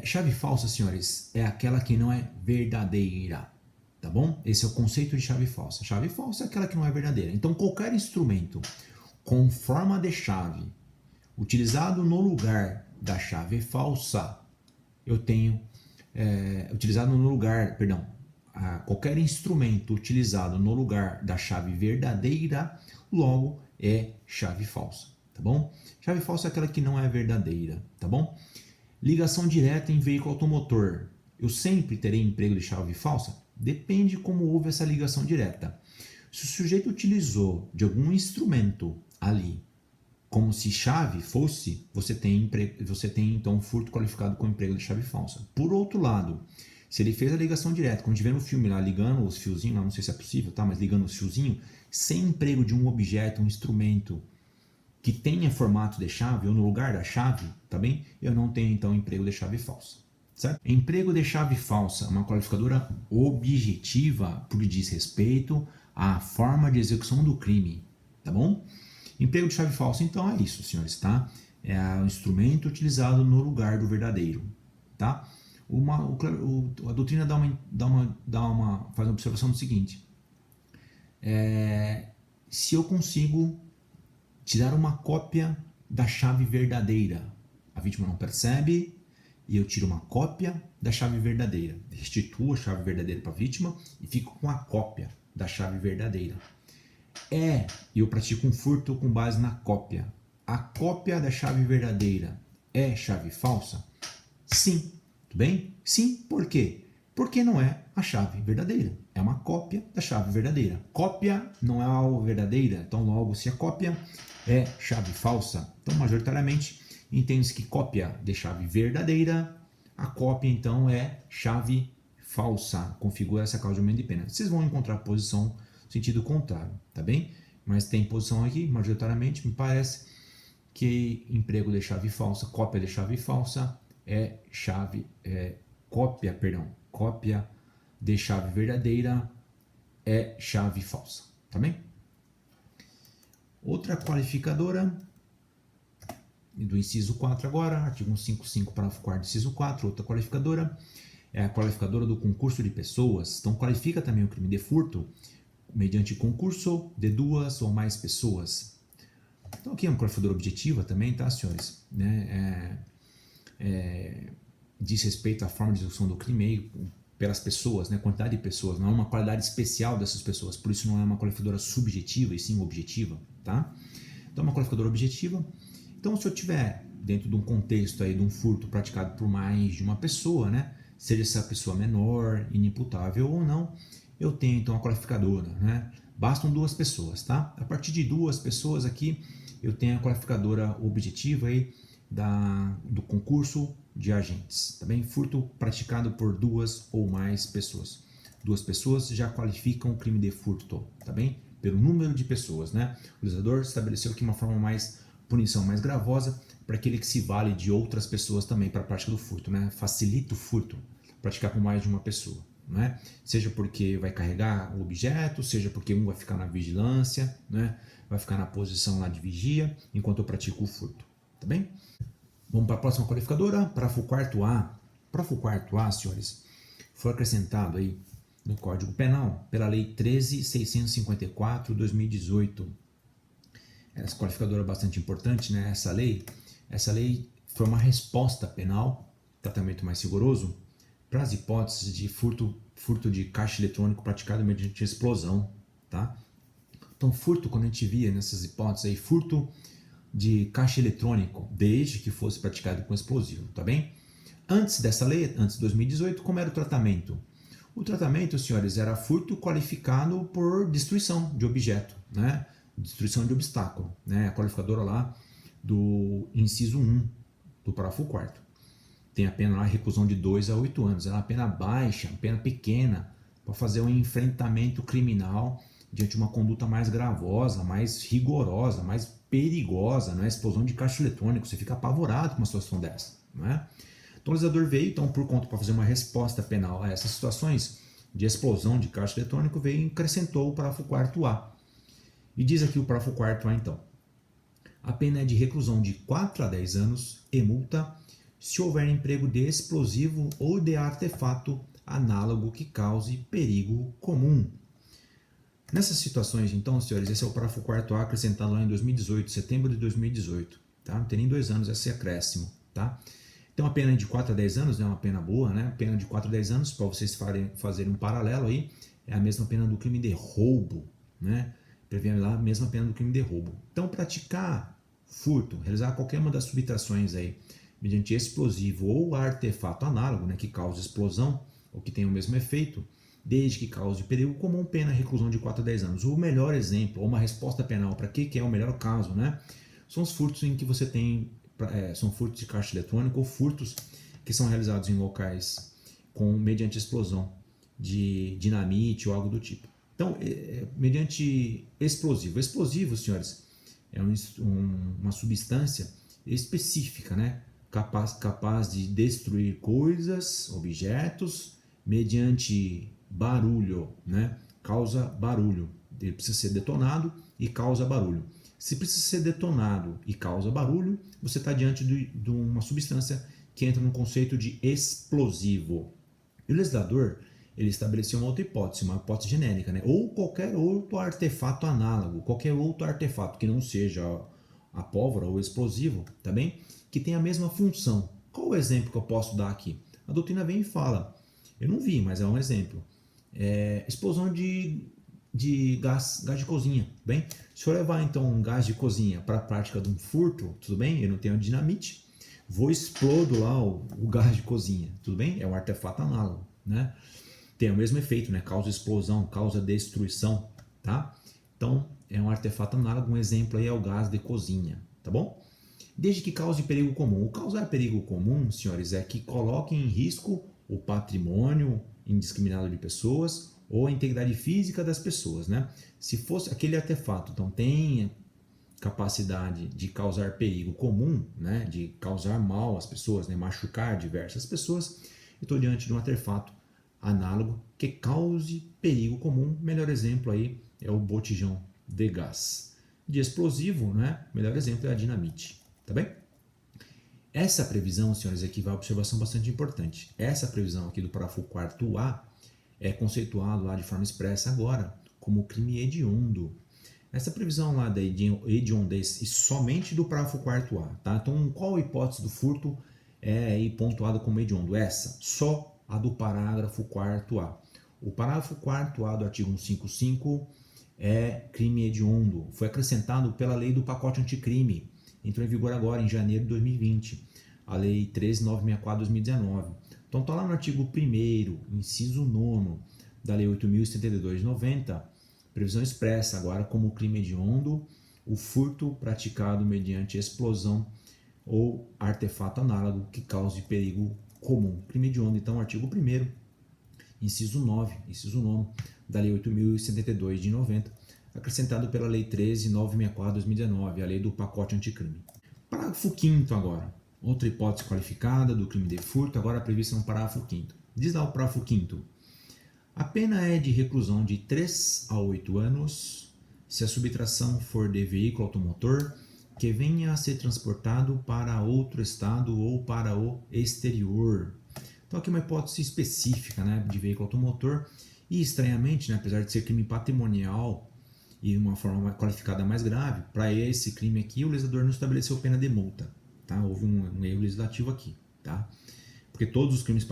Chave falsa, senhores, é aquela que não é verdadeira, tá bom? Esse é o conceito de chave falsa. Chave falsa é aquela que não é verdadeira. Então, qualquer instrumento com forma de chave utilizado no lugar da chave falsa, eu tenho qualquer instrumento utilizado no lugar da chave verdadeira, logo é chave falsa, tá bom? Chave falsa é aquela que não é verdadeira, tá bom? Ligação direta em veículo automotor. Eu sempre terei emprego de chave falsa? Depende como houve essa ligação direta. Se o sujeito utilizou de algum instrumento ali, como se chave fosse, você tem então furto qualificado com emprego de chave falsa. Por outro lado, se ele fez a ligação direta, como a gente vê no filme lá, ligando os fiozinhos, não sei se é possível, tá? Mas ligando os fiozinhos, sem emprego de um objeto, um instrumento que tenha formato de chave, ou no lugar da chave, tá bem? Eu não tenho então emprego de chave falsa, certo? Emprego de chave falsa é uma qualificadora objetiva porque diz respeito à forma de execução do crime, tá bom? Emprego de chave falsa, então, é isso, senhores, tá? É o instrumento utilizado no lugar do verdadeiro, tá? A doutrina faz uma observação do seguinte: se eu consigo tirar uma cópia da chave verdadeira, a vítima não percebe e eu tiro uma cópia da chave verdadeira, restituo a chave verdadeira para a vítima e fico com a cópia da chave verdadeira. Eu pratico um furto com base na cópia. A cópia da chave verdadeira é chave falsa? Sim. Tudo bem? Sim. Por quê? Porque não é a chave verdadeira. É uma cópia da chave verdadeira. Cópia não é algo verdadeira. Então, logo, se a cópia é chave falsa, então, majoritariamente, entende-se que cópia de chave verdadeira, a cópia, então, é chave falsa. Configura essa causa de aumento de pena. Vocês vão encontrar posição sentido contrário, tá bem? Mas tem posição aqui, majoritariamente, me parece que emprego de chave falsa, cópia de chave falsa cópia de chave verdadeira é chave falsa, tá bem? Outra qualificadora do inciso 4 agora, artigo 155, parágrafo 4º, inciso 4, outra qualificadora é a qualificadora do concurso de pessoas. Então, qualifica também o crime de furto mediante concurso de duas ou mais pessoas. Então aqui é uma qualificadora objetiva também, tá, senhores? Diz respeito à forma de execução do crime pelas pessoas, né? Quantidade de pessoas, não é uma qualidade especial dessas pessoas, por isso não é uma qualificadora subjetiva e sim objetiva, tá? Então é uma qualificadora objetiva. Então se eu tiver dentro de um contexto aí de um furto praticado por mais de uma pessoa, né? Seja essa pessoa menor, inimputável ou não, eu tenho então a qualificadora, né? Bastam duas pessoas, tá? A partir de duas pessoas aqui, eu tenho a qualificadora objetiva aí do concurso de agentes, tá bem? Furto praticado por duas ou mais pessoas. Duas pessoas já qualificam o crime de furto, tá bem? Pelo número de pessoas, né? O legislador estabeleceu aqui uma punição mais gravosa para aquele que se vale de outras pessoas também para a prática do furto, né? Facilita o furto, praticar com mais de uma pessoa. Né? Seja porque vai carregar o objeto, seja porque um vai ficar na vigilância, né? Vai ficar na posição lá de vigia, enquanto eu pratico o furto, tá bem? Vamos para a próxima qualificadora, parágrafo 4º. Parágrafo 4º, senhores, foi acrescentado aí no Código Penal pela Lei 13.654/2018. Essa qualificadora é bastante importante, né? Essa lei foi uma resposta penal, tratamento mais rigoroso, para as hipóteses de furto de caixa eletrônico praticado mediante explosão, tá? Então, furto, quando a gente via nessas hipóteses aí, furto de caixa eletrônico, desde que fosse praticado com explosivo, tá bem? Antes dessa lei, antes de 2018, como era o tratamento? O tratamento, senhores, era furto qualificado por destruição de objeto, né? Destruição de obstáculo, né? A qualificadora lá do inciso 1 do parágrafo 4º. Tem a pena lá, reclusão de 2 a 8 anos. É uma pena baixa, uma pena pequena, para fazer um enfrentamento criminal diante de uma conduta mais gravosa, mais rigorosa, mais perigosa, não é? Explosão de caixa eletrônico, você fica apavorado com uma situação dessa, não é? Então o legislador veio, então, por conta para fazer uma resposta penal a essas situações de explosão de caixa eletrônico, veio e acrescentou o parágrafo 4º-A. E diz aqui o parágrafo 4º-A, então. A pena é de reclusão de 4 a 10 anos e multa se houver emprego de explosivo ou de artefato análogo que cause perigo comum. Nessas situações, então, senhores, esse é o parágrafo 4º-A acrescentado lá em 2018, setembro de 2018. Tá? Não tem nem 2 anos esse acréscimo. Tá? Então, a pena de 4 a 10 anos é uma pena boa, né? A pena de 4 a 10 anos, para vocês fazerem um paralelo aí, é a mesma pena do crime de roubo, né? Prevê lá a mesma pena do crime de roubo. Então, praticar furto, realizar qualquer uma das subtrações aí, mediante explosivo ou artefato análogo, né, que cause explosão ou que tenha o mesmo efeito, desde que cause perigo comum, pena reclusão de 4 a 10 anos. O melhor exemplo, ou uma resposta penal para que é o melhor caso, né? São os furtos em que você tem, são furtos de caixa eletrônico ou furtos que são realizados em locais mediante explosão de dinamite ou algo do tipo. Então, mediante explosivo. Explosivo, senhores, é uma substância específica, né? Capaz de destruir coisas, objetos, mediante barulho, né? Causa barulho. Ele precisa ser detonado e causa barulho. Se precisa ser detonado e causa barulho, você está diante de uma substância que entra no conceito de explosivo. E o legislador, ele estabeleceu uma outra hipótese, uma hipótese genérica, né? Ou qualquer outro artefato análogo, qualquer outro artefato que não seja a pólvora ou explosivo, tá bem? Que tem a mesma função. Qual o exemplo que eu posso dar aqui? A doutrina vem e fala, eu não vi, mas é um exemplo. Explosão de gás de cozinha, bem? Se eu levar então um gás de cozinha para a prática de um furto, tudo bem? Eu não tenho dinamite, vou explodo lá o gás de cozinha, tudo bem? É um artefato análogo, né? Tem o mesmo efeito, né? Causa explosão, causa destruição, tá? Então, é um artefato análogo, um exemplo aí é o gás de cozinha, tá bom? Desde que cause perigo comum. O causar perigo comum, senhores, é que coloque em risco o patrimônio indiscriminado de pessoas ou a integridade física das pessoas, né? Se fosse aquele artefato, então tem capacidade de causar perigo comum, né? De causar mal às pessoas, né? Machucar diversas pessoas, eu estou diante de um artefato análogo que cause perigo comum. Melhor exemplo aí é o botijão de gás. De explosivo, né? Melhor exemplo é a dinamite, tá bem? Essa previsão, senhores, aqui vai uma observação bastante importante. Essa previsão aqui do parágrafo 4º-A é conceituado lá de forma expressa agora como crime hediondo. Essa previsão lá da hediondez e somente do parágrafo 4º-A, tá? Então, qual a hipótese do furto é aí pontuada como hediondo? Essa, só a do parágrafo 4º-A. O parágrafo 4º-A do artigo 155 é crime hediondo. Foi acrescentado pela lei do pacote anticrime. Entrou em vigor agora, em janeiro de 2020. A lei 13.964/2019. Então está lá no artigo 1º, inciso 9 da lei 8.072 de 90, previsão expressa agora como crime hediondo o furto praticado mediante explosão ou artefato análogo que cause perigo comum. Crime hediondo, então, artigo 1º, inciso 9 da lei 8.072 de 90, acrescentado pela lei 13.964/2019, a lei do pacote anticrime. Parágrafo 5º agora. Outra hipótese qualificada do crime de furto, agora prevista no parágrafo 5º. Diz lá o parágrafo 5º. A pena é de reclusão de 3 a 8 anos se a subtração for de veículo automotor que venha a ser transportado para outro estado ou para o exterior. Então aqui uma hipótese específica, né, de veículo automotor e estranhamente, né, apesar de ser crime patrimonial e uma forma qualificada mais grave, para esse crime aqui o legislador não estabeleceu pena de multa. Tá? Houve um erro legislativo aqui, tá? Porque todos os crimes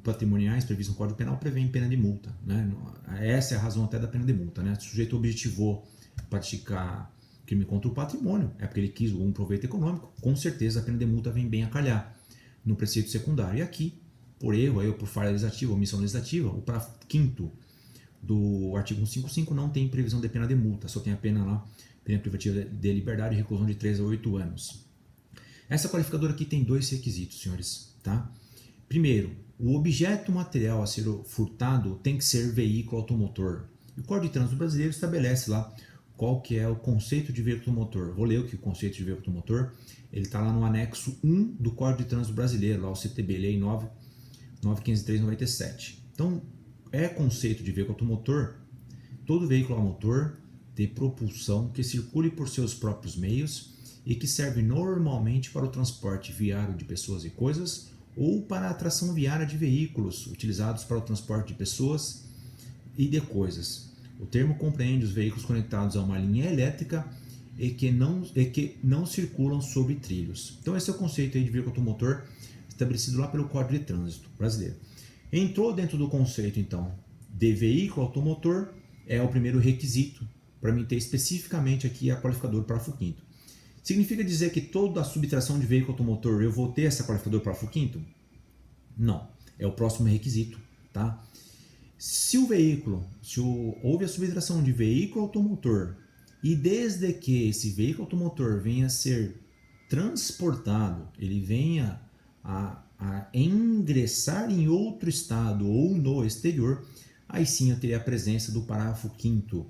patrimoniais previstos no Código Penal prevêem pena de multa, né? Essa é a razão até da pena de multa, né? Se o sujeito objetivou praticar crime contra o patrimônio, é porque ele quis um proveito econômico, com certeza a pena de multa vem bem a calhar no preceito secundário. E aqui, por erro, aí, ou por falha legislativa, omissão legislativa, o parágrafo 5º do artigo 155 não tem previsão de pena de multa, só tem a pena lá, pena privativa de liberdade e reclusão de 3 a 8 anos. Essa qualificadora aqui tem 2 requisitos, senhores, tá? Primeiro, o objeto material a ser furtado tem que ser veículo automotor. E o Código de Trânsito Brasileiro estabelece lá qual que é o conceito de veículo automotor. Vou ler o que é o conceito de veículo automotor. Ele está lá no anexo 1 do Código de Trânsito Brasileiro, lá o CTB, Lei 9.503/97. Então, conceito de veículo automotor todo veículo a motor de propulsão que circule por seus próprios meios e que serve normalmente para o transporte viário de pessoas e coisas ou para a atração viária de veículos utilizados para o transporte de pessoas e de coisas. O termo compreende os veículos conectados a uma linha elétrica e que não circulam sobre trilhos. Então esse é o conceito aí de veículo automotor estabelecido lá pelo Código de Trânsito Brasileiro. Entrou dentro do conceito, então, de veículo automotor, é o primeiro requisito para mim ter especificamente aqui a qualificadora parágrafo 5º. Significa dizer que toda a subtração de veículo automotor eu vou ter essa qualificadora parágrafo 5º? Não, é o próximo requisito, tá? Se houve a subtração de veículo automotor e desde que esse veículo automotor venha a ser transportado, ele venha a ingressar em outro estado ou no exterior, aí sim eu teria a presença do parágrafo 5º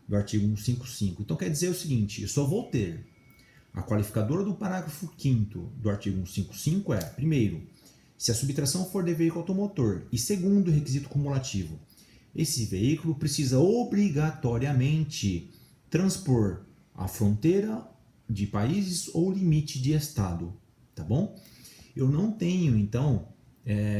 do artigo 155. Então quer dizer o seguinte, eu só vou ter a qualificadora do parágrafo 5º do artigo 155 primeiro, se a subtração for de veículo automotor e segundo requisito cumulativo, esse veículo precisa obrigatoriamente transpor a fronteira de países ou limite de estado, tá bom? Eu não tenho, então,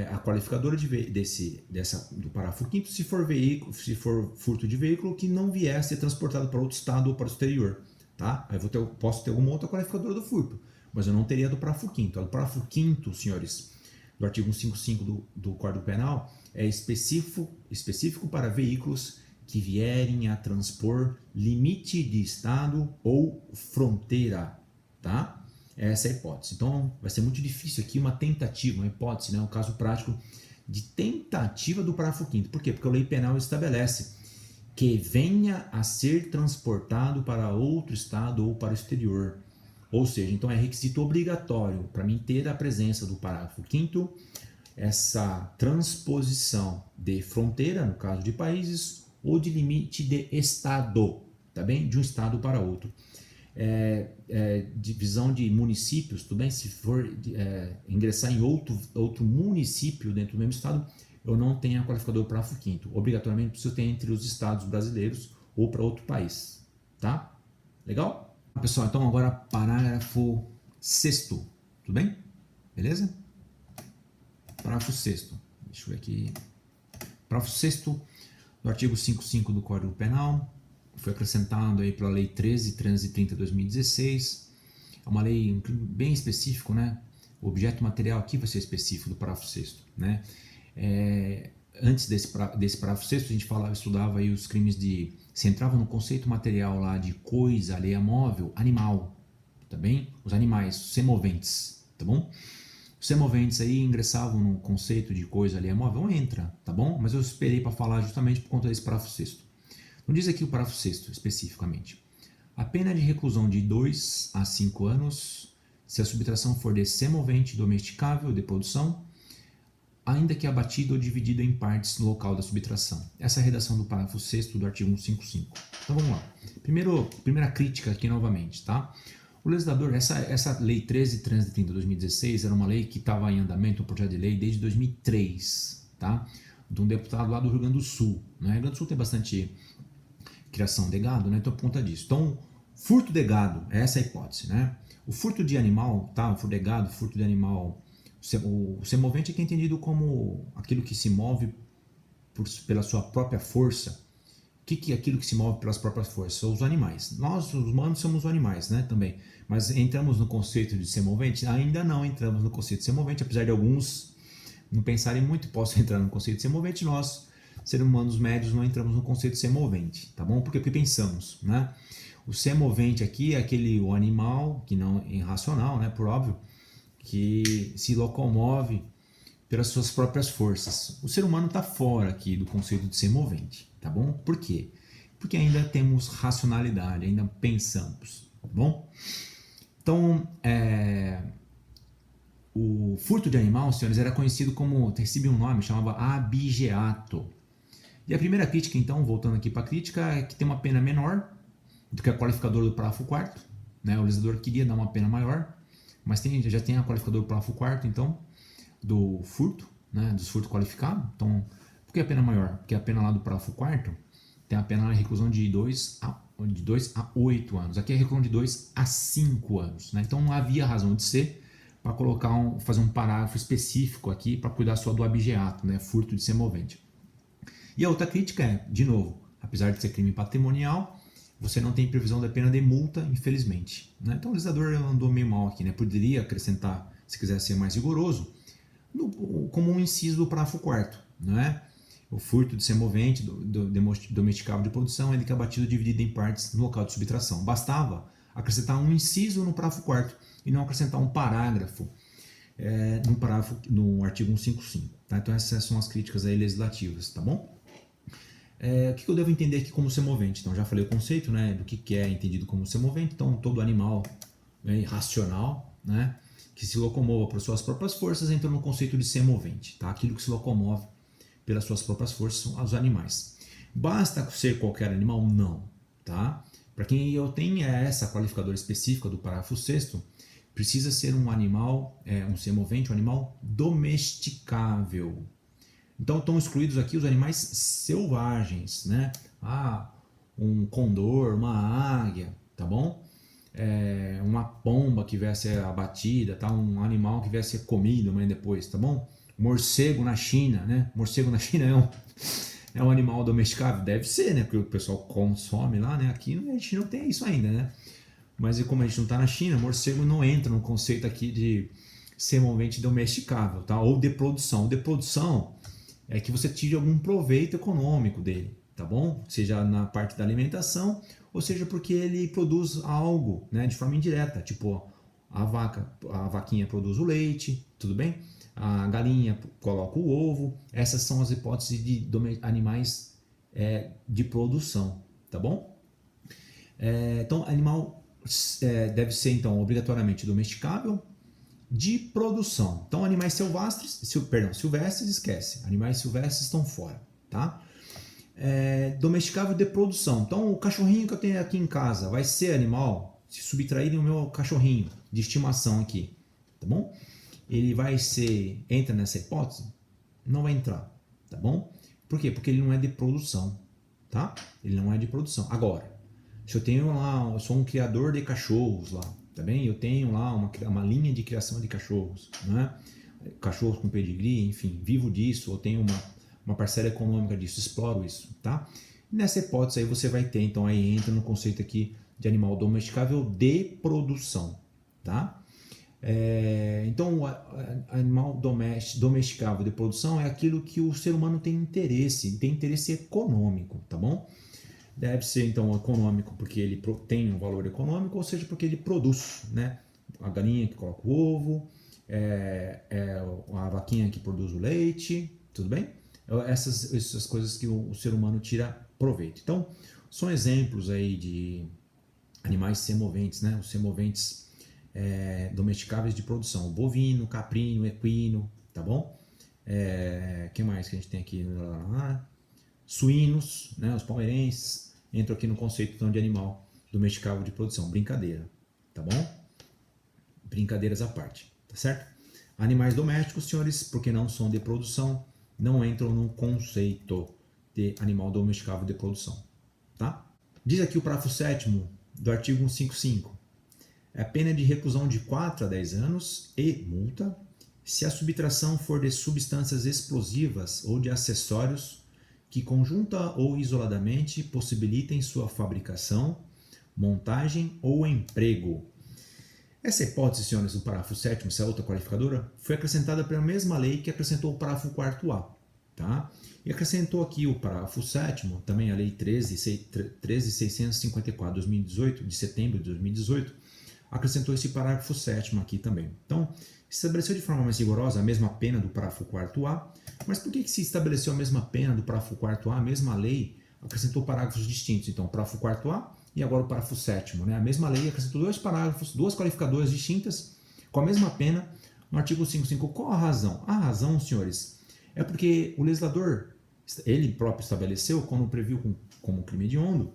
a qualificadora do parágrafo 5º se for furto de veículo que não vier a ser transportado para outro estado ou para o exterior. Tá? Aí posso ter alguma outra qualificadora do furto, mas eu não teria do parágrafo 5º. O parágrafo 5º, senhores, do artigo 155 do Código Penal é específico para veículos que vierem a transpor limite de estado ou fronteira, tá? Essa é a hipótese. Então vai ser muito difícil aqui uma tentativa, uma hipótese, né? Um caso prático de tentativa do parágrafo 5º. Por quê? Porque a lei penal estabelece que venha a ser transportado para outro estado ou para o exterior. Ou seja, então é requisito obrigatório para mim ter a presença do parágrafo 5º, essa transposição de fronteira, no caso de países, ou de limite de estado, tá bem? De um estado para outro. Divisão de municípios, tudo bem? Se for ingressar em outro município dentro do mesmo estado, eu não tenho a qualificadora parágrafo 5º. Obrigatoriamente preciso ter entre os estados brasileiros ou para outro país, tá? Legal? Pessoal, então agora parágrafo 6º, tudo bem? Beleza? Parágrafo 6º, deixa eu ver aqui. Parágrafo 6º do artigo 155 do Código Penal, foi acrescentado aí pela Lei 13.330 de 2016. É uma lei bem específica, né? O objeto material aqui vai ser específico do parágrafo 6º, né? Antes desse parágrafo 6º, a gente estudava aí os crimes se entrava no conceito material lá de coisa alheia móvel, animal, tá bem? Os animais, os semoventes, tá bom? Os semoventes aí ingressavam no conceito de coisa alheia móvel, entra, tá bom? Mas eu esperei para falar justamente por conta desse parágrafo 6º. Não diz aqui o parágrafo 6º especificamente. A pena de reclusão de 2 a 5 anos, se a subtração for de semovente domesticável de produção, ainda que abatida ou dividida em partes no local da subtração. Essa é a redação do parágrafo 6º do artigo 155. Então vamos lá. Primeira crítica aqui novamente, tá? O legislador, essa lei 13.330 de 2016 era uma lei que estava em andamento, um projeto de lei desde 2003, tá? De um deputado lá do Rio Grande do Sul, né? O Rio Grande do Sul tem bastante criação de gado, né? Então por conta disso. Então, furto de gado, essa é a hipótese, né? O furto de animal, tá? O furto de gado, furto de animal. O semovente é entendido como aquilo que se move pela sua própria força. O que é aquilo que se move pelas próprias forças? São os animais. Nós, os humanos, somos os animais, né? Também. Mas entramos no conceito de semovente? Ainda não entramos no conceito de semovente, apesar de alguns não pensarem muito, posso entrar no conceito de semovente. Nós seres humanos médios não entramos no conceito de semovente, tá bom? Porque pensamos, né? O semovente aqui é o animal que não é irracional, né? Por óbvio, que se locomove pelas suas próprias forças. O ser humano está fora aqui do conceito de semovente, tá bom? Por quê? Porque ainda temos racionalidade, ainda pensamos, tá bom? Então, o furto de animal, senhores, era conhecido como, recebia um nome, chamava abigeato. E a primeira crítica, então, voltando aqui para a crítica, é que tem uma pena menor do que a qualificadora do parágrafo 4º, né? O legislador queria dar uma pena maior, mas já tem a qualificadora do parágrafo 4º, então, do furto, né? Dos furtos qualificados. Então, por que a pena maior? Porque a pena lá do parágrafo 4º tem a pena de reclusão de 2 a 8 anos. Aqui é reclusão de 2 a 5 anos, né? Então não havia razão de ser para fazer um parágrafo específico aqui para cuidar só do abigeato, né? Furto de semovente. E a outra crítica é, de novo, apesar de ser crime patrimonial, você não tem previsão da pena de multa, infelizmente, né? Então o legislador andou meio mal aqui, né? Poderia acrescentar, se quiser ser mais rigoroso, como um inciso do parágrafo 4º, né? O furto de semovente, domesticável de produção, ele que é abatido dividido em partes no local de subtração. Bastava acrescentar um inciso no parágrafo 4º e não acrescentar um parágrafo no artigo 155. Tá? Então essas são as críticas aí legislativas, tá bom? O que eu devo entender aqui como semovente? Então já falei o conceito, né, do que é entendido como semovente. Então todo animal racional, né, que se locomova por suas próprias forças entra no conceito de semovente. Tá? Aquilo que se locomove pelas suas próprias forças são os animais. Basta ser qualquer animal? Não. Tá? Para quem eu tenho essa qualificadora específica do parágrafo 6º, precisa ser um animal, um semovente, um animal domesticável. Então estão excluídos aqui os animais selvagens, né? Um condor, uma águia, tá bom? Uma pomba que vier a ser abatida, tá? Um animal que vier a ser comido amanhã depois, tá bom? Morcego na China, né? Morcego na China é um animal domesticável? Deve ser, né? Porque o pessoal consome lá, né? Aqui a gente não tem isso ainda, né? Mas como a gente não está na China, morcego não entra no conceito aqui de semovente domesticável, tá? Ou de produção. De produção é que você tire algum proveito econômico dele, tá bom? Seja na parte da alimentação, ou seja porque ele produz algo, né? De forma indireta, tipo a vaquinha produz o leite, tudo bem? A galinha coloca o ovo. Essas são as hipóteses de animais de produção, tá bom? Então, animal deve ser então obrigatoriamente domesticável, de produção. Então, animais silvestres, esquece. Animais silvestres estão fora, tá? Domesticável de produção. Então, o cachorrinho que eu tenho aqui em casa vai ser animal, se subtraírem o meu cachorrinho de estimação aqui, tá bom? Ele entra nessa hipótese? Não vai entrar, tá bom? Por quê? Porque ele não é de produção, tá? Ele não é de produção. Agora, se eu sou um criador de cachorros lá, tá bem? Eu tenho lá uma linha de criação de cachorros, né? Cachorros com pedigree, enfim, vivo disso, ou tenho uma parcela econômica disso, exploro isso, tá? Nessa hipótese aí você vai ter, então aí entra no conceito aqui de animal domesticável de produção, tá? Então, o animal domesticável de produção é aquilo que o ser humano tem interesse econômico, tá bom? Deve ser, então, econômico porque ele tem um valor econômico, ou seja, porque ele produz, né? A galinha que coloca o ovo, a vaquinha que produz o leite, tudo bem? Essas coisas que o ser humano tira proveito. Então, são exemplos aí de animais semoventes, né? Os semoventes domesticáveis de produção, bovino, caprino, equino, tá bom? Que mais que a gente tem aqui? Suínos, né? Os palmeirenses entram aqui no conceito então, de animal domesticável de produção, brincadeira, tá bom? Brincadeiras à parte, tá certo? Animais domésticos, senhores, porque não são de produção, não entram no conceito de animal domesticável de produção, tá? Diz aqui o parágrafo 7º do artigo 155. A pena de reclusão de 4 a 10 anos e multa se a subtração for de substâncias explosivas ou de acessórios que conjunta ou isoladamente possibilitem sua fabricação, montagem ou emprego. Essa hipótese, senhores, do parágrafo 7º, essa outra qualificadora, foi acrescentada pela mesma lei que acrescentou o parágrafo 4º A. tá? E acrescentou aqui o parágrafo 7º, também a Lei 13.654 de 2018, de setembro de 2018, acrescentou esse parágrafo 7º aqui também. Então, estabeleceu de forma mais rigorosa a mesma pena do parágrafo 4º, mas por que se estabeleceu a mesma pena do parágrafo 4º? A mesma lei acrescentou parágrafos distintos, então o parágrafo 4º e agora o parágrafo 7º, né? A mesma lei acrescentou dois parágrafos, duas qualificadoras distintas, com a mesma pena, no artigo 55. Qual a razão? A razão, senhores, é porque o legislador, ele próprio estabeleceu, quando previu como crime hediondo,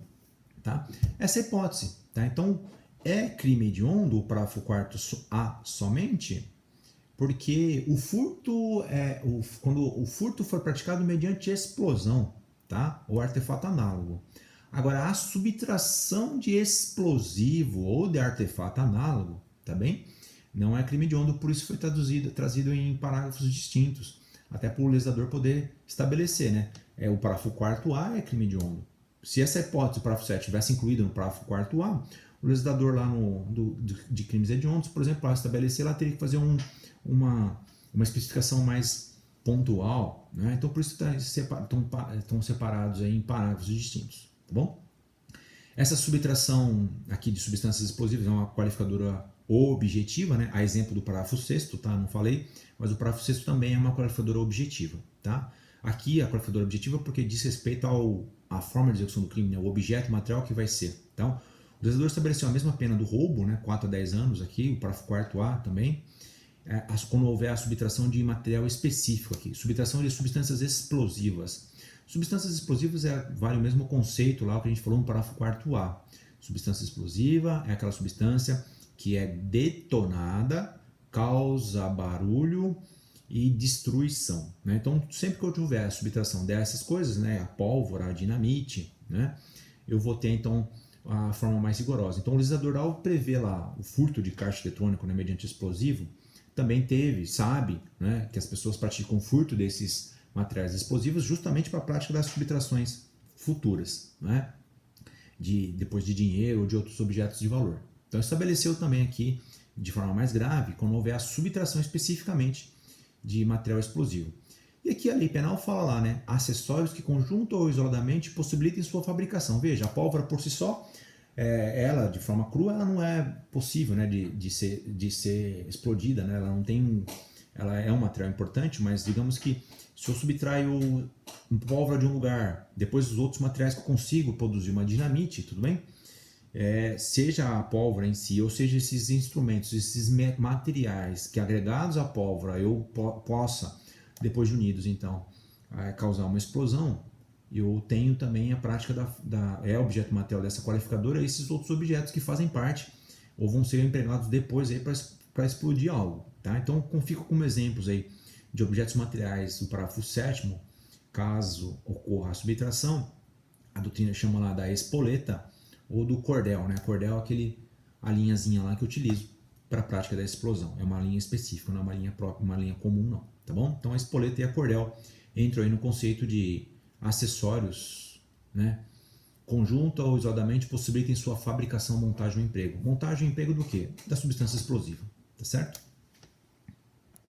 tá? Essa hipótese, tá? Então, é crime hediondo o parágrafo 4º somente porque o furto quando o furto for praticado mediante explosão, tá? Ou artefato análogo. Agora, a subtração de explosivo ou de artefato análogo, tá bem? Não é crime hediondo, por isso foi trazido em parágrafos distintos, até para o legislador poder estabelecer, né? O parágrafo 4º é crime hediondo. Se essa hipótese, o parágrafo 7, tivesse incluído no parágrafo 4º, o legislador lá de crimes hediondos, por exemplo, para estabelecer, ela teria que fazer uma especificação mais pontual, né? Então por isso estão separados aí em parágrafos distintos, tá bom? Essa subtração aqui de substâncias explosivas é uma qualificadora objetiva, né? A exemplo do parágrafo 6º, tá? Não falei, mas o parágrafo 6º também é uma qualificadora objetiva, tá? Aqui a qualificadora objetiva porque diz respeito à forma de execução do crime, né? O objeto material que vai ser. Então, o legislador estabeleceu a mesma pena do roubo, né? 4 a 10 anos aqui, o parágrafo 4º também, quando houver a subtração de material específico aqui, subtração de substâncias explosivas. Substâncias explosivas vale o mesmo conceito lá que a gente falou no parágrafo 4º. Substância explosiva é aquela substância que é detonada, causa barulho e destruição, né? Então, sempre que eu tiver a subtração dessas coisas, né, a pólvora, a dinamite, né, eu vou ter então a forma mais rigorosa. Então, o legislador, ao prever lá o furto de caixa eletrônico, né, mediante explosivo, também sabe, né, que as pessoas praticam furto desses materiais explosivos justamente para a prática das subtrações futuras, né, depois de dinheiro ou de outros objetos de valor. Então estabeleceu também aqui, de forma mais grave, quando houver a subtração especificamente de material explosivo. E aqui a lei penal fala lá, né, acessórios que conjunto ou isoladamente possibilitem sua fabricação. Veja, a pólvora por si só, ela de forma crua, ela não é possível, né, de ser explodida, né, ela é um material importante, mas digamos que se eu subtraio pólvora de um lugar, depois os outros materiais que eu consigo produzir uma dinamite, tudo bem? Seja a pólvora em si, ou seja esses instrumentos, esses materiais que agregados à pólvora eu possa, depois de unidos então, causar uma explosão, eu tenho também a prática objeto material dessa qualificadora, esses outros objetos que fazem parte ou vão ser empregados depois para explodir algo, tá? Então fico como exemplos aí de objetos materiais do parágrafo 7º, caso ocorra a subtração, a doutrina chama lá da espoleta ou do cordel, né? Cordel é a linhazinha lá que eu utilizo para a prática da explosão, é uma linha específica, não é uma linha própria, uma linha comum não, tá bom? Então a espoleta e a cordel entram aí no conceito de acessórios, né, conjunto ou isoladamente possibilitem sua fabricação, montagem ou emprego. Montagem e emprego do quê? Da substância explosiva, tá certo?